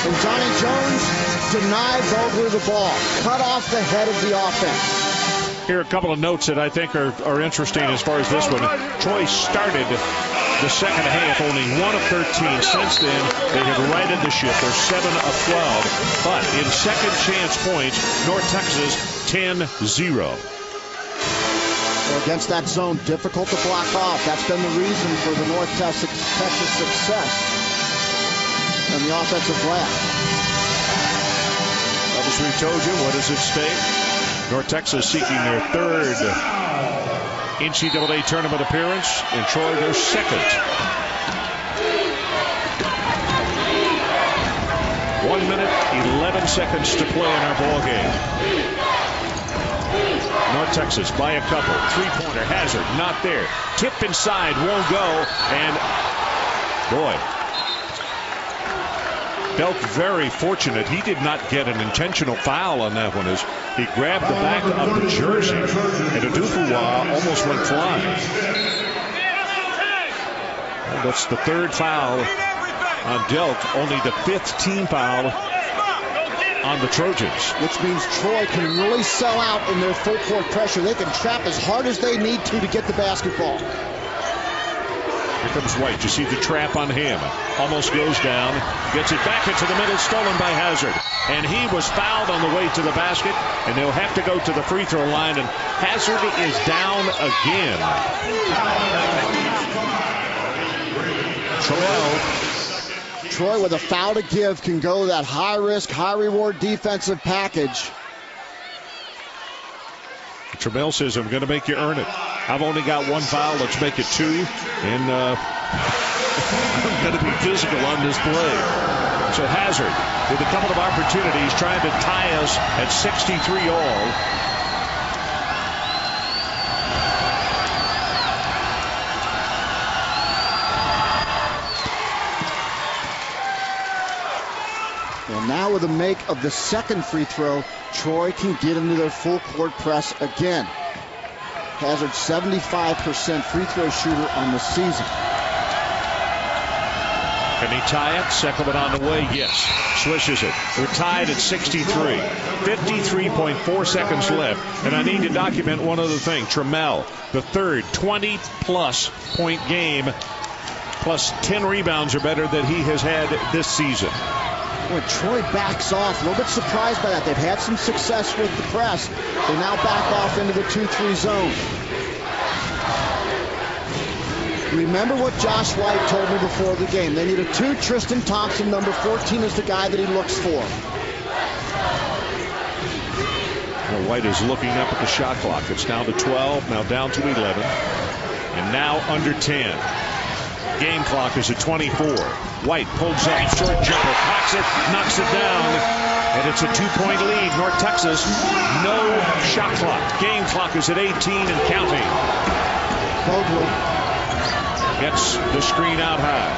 and Johnny Jones deny Vogler the ball, cut off the head of the offense. Here are a couple of notes that I think are interesting as far as this one. Troy started the second half only 1 of 13. Since then, they have righted the ship. They're 7 of 12. But in second chance points, North Texas 10-0. Well, against that zone, difficult to block off. That's been the reason for the North Texas success on the offensive glass. As we told you, what is at stake? North Texas seeking their 3rd NCAA tournament appearance, and Troy their 2nd. 1 minute, 11 seconds to play in our ball game. North Texas by a couple. 3-pointer. Hazard not there. Tip inside, won't go, and boy, Delk very fortunate. He did not get an intentional foul on that one as he grabbed the back of the jersey, and Odufua almost went flying. That's the third foul on Delk, only the 5th team foul on the Trojans. Which means Troy can really sell out in their full court pressure. They can trap as hard as they need to get the basketball. Here comes White. You see the trap on him. Almost goes down. Gets it back into the middle. Stolen by Hazard. And he was fouled on the way to the basket. And they'll have to go to the free throw line. And Hazard is down again. Troy, with a foul to give, can go that high-risk, high-reward defensive package. Trammell says, I'm going to make you earn it. I've only got 1 foul. Let's make it 2. And I'm going to be physical on this play. So Hazard, with a couple of opportunities, trying to tie us at 63 all. Well, now with the make of the second free throw, Troy can get into their full court press again. Hazard 75% free throw shooter on the season. Can he tie it? Second one on the way. Yes. Swishes it. We're tied at 63. 53.4 seconds left. And I need to document one other thing. Trammell, the third 20-plus point game, plus 10 rebounds or better that he has had this season. When Troy backs off, a little bit surprised by that. They've had some success with the press. They now back off into the 2-3 zone. Remember what Josh White told me before the game. They need a 2. Tristan Thompson, number 14, is the guy that he looks for. Well, White is looking up at the shot clock. It's down to 12, now down to 11, and now under 10. Game clock is at 24. White pulls up, short jumper, cocks it, knocks it down, and it's a 2-point lead. North Texas, no shot clock. Game clock is at 18 and counting. Vogel gets the screen out high.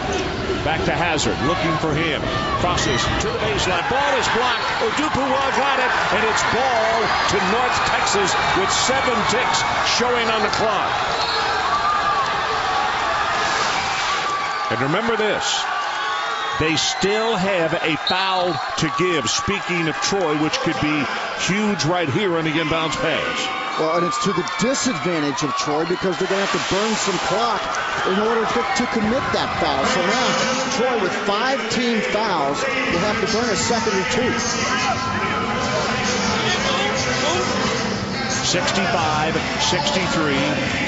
Back to Hazard, looking for him. Crosses to the baseline. Ball is blocked. Odupuwa got it, and it's ball to North Texas with 7 ticks showing on the clock. And remember this, they still have a foul to give. Speaking of Troy, which could be huge right here on the inbounds pass. Well, and it's to the disadvantage of Troy because they're going to have to burn some clock in order to commit that foul. So now, Troy with 5 team fouls, will have to burn a second or 2. 65, 63,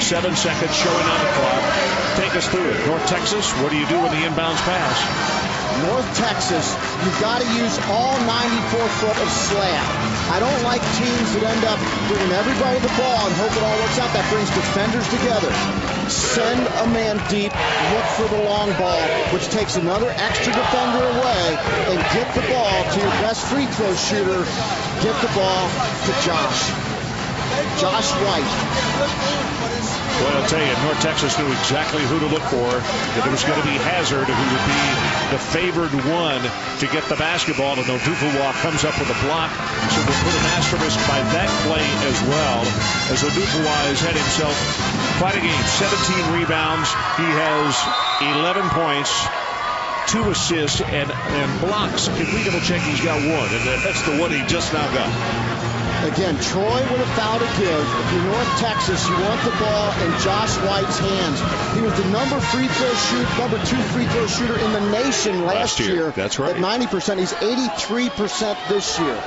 7 seconds showing on the clock. Take us through it. North Texas, what do you do with the inbounds pass? North Texas, you've got to use all 94 foot of slab. I don't like teams that end up giving everybody the ball and hope it all works out. That brings defenders together. Send a man deep, look for the long ball, which takes another extra defender away, and get the ball to your best free throw shooter. Get the ball to Josh White. Well, I'll tell you, North Texas knew exactly who to look for. That it was going to be Hazard who would be the favored one to get the basketball. And Odupuwa comes up with a block. So we'll put an asterisk by that play as well, as Odupuwa has had himself quite a game. 17 rebounds. He has 11 points, 2 assists, and blocks. If we double check, he's got 1. And that's the one he just now got. Again, Troy with a foul to give. If you're North Texas, you want the ball in Josh White's hands. He was the number 2 free throw shooter in the nation last year. That's right. At 90%. He's 83% this year.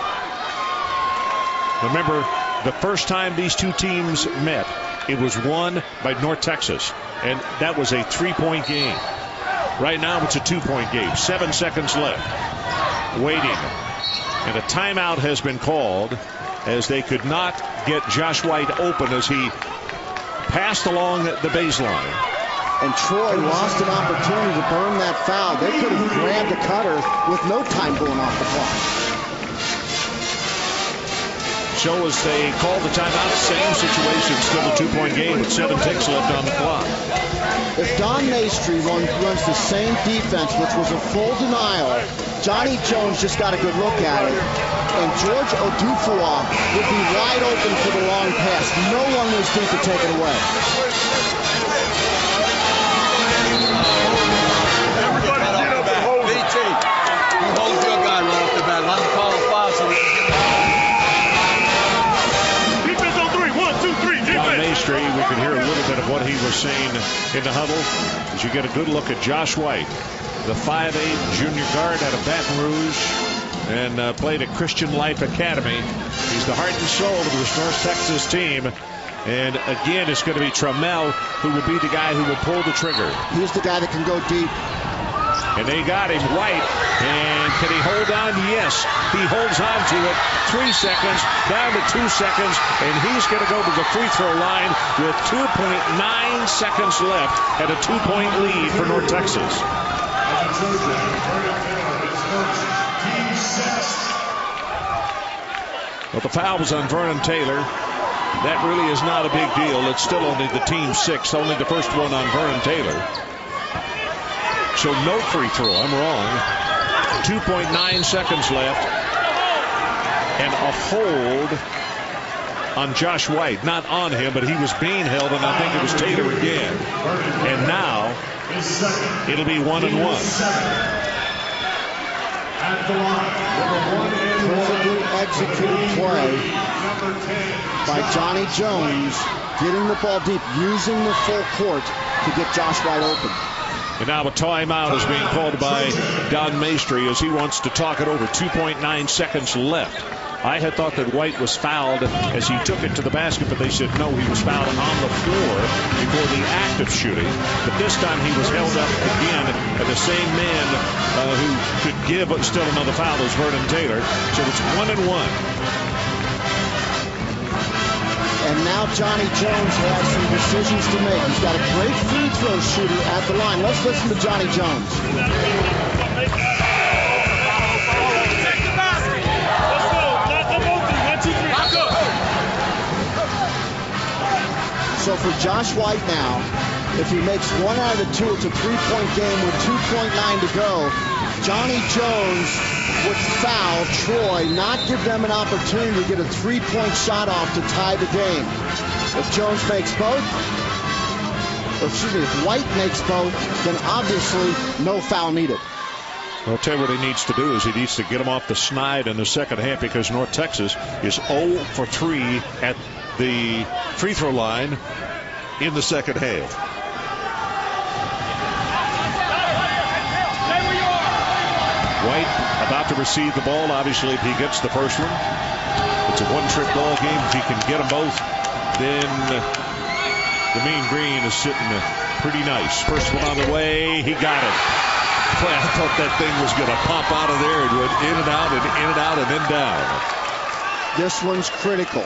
Remember, the first time these two teams met, it was won by North Texas, and that was a 3-point game. Right now, it's a 2-point game. 7 seconds left. Waiting. And a timeout has been called, as they could not get Josh White open as he passed along the baseline. And Troy lost an opportunity to burn that foul. They could have grabbed the cutter with no time going off the clock. So as they call the timeout, same situation, still a 2-point game with 7 ticks left on the clock. If Don Maestri runs the same defense, which was a full denial, Johnny Jones just got a good look at it, and George Odupuwa would be wide open for the long pass. No one was deep to take it away. Maestri. We could hear a little bit of what he was saying in the huddle as you get a good look at Josh White, the 5'8" junior guard out of Baton Rouge, and played at Christian Life Academy. He's the heart and soul of this North Texas team. And again, it's going to be Trammell who will be the guy who will pull the trigger. He's the guy that can go deep. And they got him, White. And can he hold on? Yes, he holds on to it. 3 seconds, down to 2 seconds, and he's going to go to the free throw line with 2.9 seconds left and a 2-point lead for North Texas. Well, the foul was on Vernon Taylor. That really is not a big deal. It's still only the team 6, only the first one on Vernon Taylor. So no free throw. I'm wrong. 2.9 seconds left. And a hold on Josh White. Not on him, but he was being held, and I think it was Taylor again. And now it'll be 1-1. Perfectly executed play by Johnny Jones, getting the ball deep, using the full court to get Josh White open. And now a timeout is being called by Don Maestri as he wants to talk it over. 2.9 seconds left. I had thought that White was fouled as he took it to the basket, but they said no, he was fouled on the floor before the act of shooting. But this time he was held up again, and the same man who could give still another foul is Vernon Taylor. So it's 1-1. And now Johnny Jones has some decisions to make. He's got a great free throw shooter at the line. Let's listen to Johnny Jones. So for Josh White now, if he makes 1 out of the 2, it's a 3-point game with 2.9 to go. Johnny Jones would foul Troy, not give them an opportunity to get a 3-point shot off to tie the game. If Jones makes both, or excuse me, if White makes both, then obviously no foul needed. I'll tell you what he needs to do is he needs to get him off the snide in the second half, because North Texas is 0 for 3 at the free throw line in the second half. White about to receive the ball. Obviously, if he gets the first one, it's a one-trick ball game. If he can get them both, then the Mean Green is sitting pretty nice. First one on the way, he got it. Boy, I thought that thing was going to pop out of there. It went in and out and in and out and then down. This one's critical.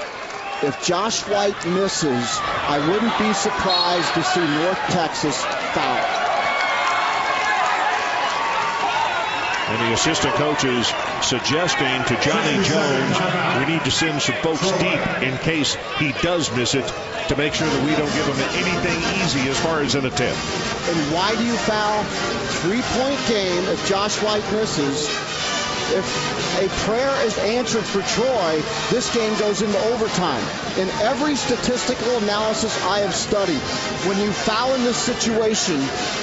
If Josh White misses, I wouldn't be surprised to see North Texas foul. And the assistant coach is suggesting to Johnny Jones, we need to send some folks deep in case he does miss it, to make sure that we don't give him anything easy as far as an attempt. And why do you foul? 3-point game if Josh White misses. If a prayer is answered for Troy, this game goes into overtime. In every statistical analysis I have studied, when you foul in this situation,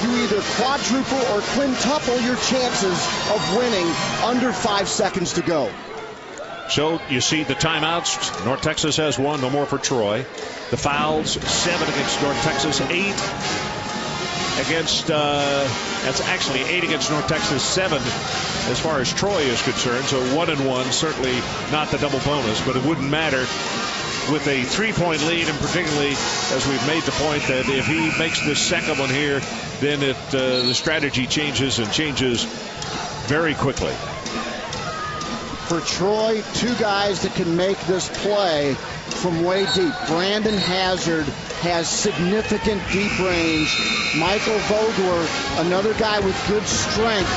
you either quadruple or quintuple your chances of winning under 5 seconds to go. So you see the timeouts. North Texas has 1, no more for Troy. The fouls, 7 against North Texas, 8 against, that's actually 8 against North Texas, 7 as far as Troy is concerned. So 1-1, certainly not the double bonus, but it wouldn't matter with a 3-point lead, and particularly as we've made the point that if he makes this second one here, then the strategy changes and changes very quickly. For Troy, 2 guys that can make this play from way deep. Brandon Hazard has significant deep range. Michael Vogler, another guy with good strength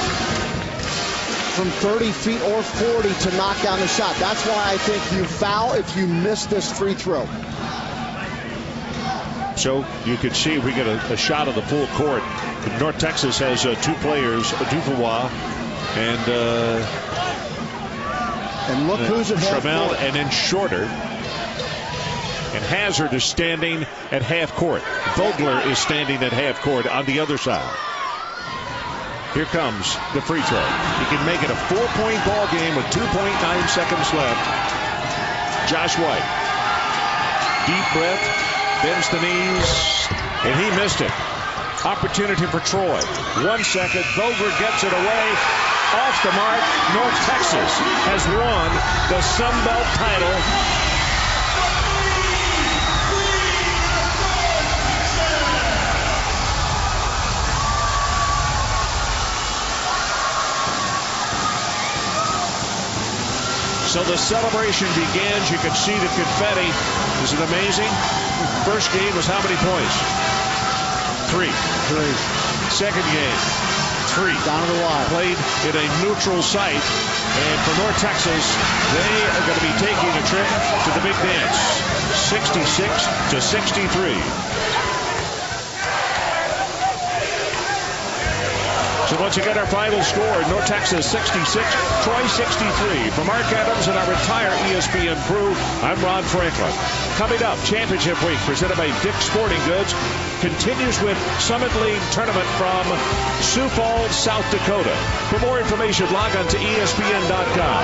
from 30 feet or 40 to knock down the shot. That's why I think you foul if you miss this free throw. So you can see we get a shot of the full court. North Texas has 2 players, Dufois and look who's at half Trammell, court. and then Shorter. And Hazard is standing at half court. Vogler is standing at half court on the other side. Here comes the free throw. He can make it a 4-point ball game with 2.9 seconds left. Josh White. Deep breath. bends the knees, and he missed it. Opportunity for Troy. 1 second. Gover gets it away. Off the mark. North Texas has won the Sun Belt title. So the celebration begins. You can see the confetti. Is it amazing? First game was how many points? 3. Second game, 3. Down to the wire. Played in a neutral site. And for North Texas, they are going to be taking a trip to the big dance. 66-63. So once again, our final score, North Texas 66, Troy 63. For Mark Adams and our entire ESPN crew, I'm Ron Franklin. Coming up, Championship Week presented by Dick's Sporting Goods continues with Summit League Tournament from Sioux Falls, South Dakota. For more information, log on to ESPN.com.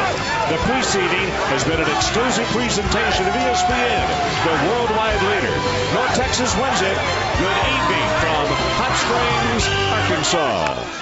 The preceding has been an exclusive presentation of ESPN, the worldwide leader. North Texas wins it. Good evening from Hot Springs, Arkansas.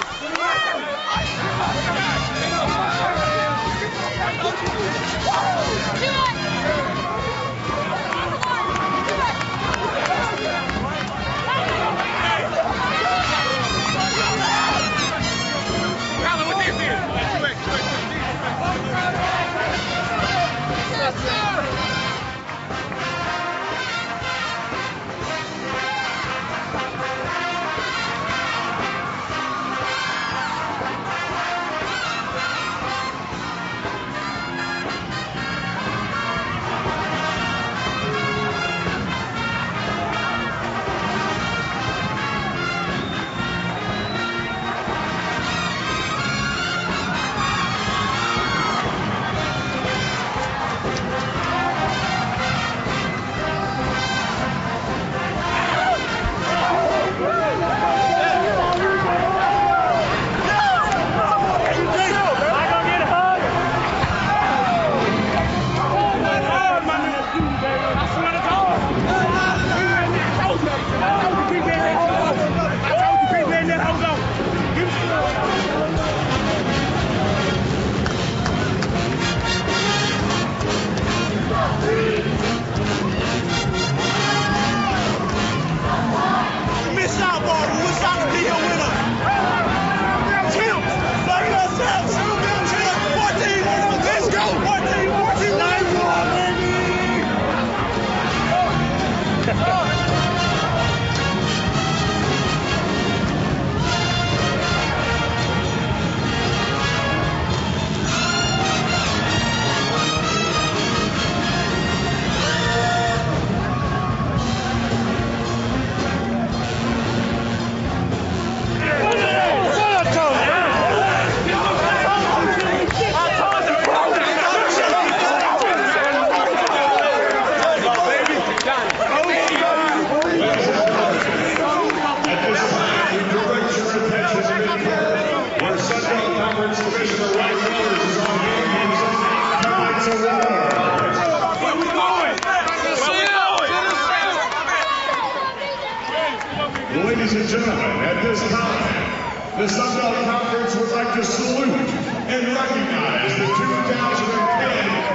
Ladies and gentlemen, at this time, the Sun Belt Conference would like to salute and recognize the 2010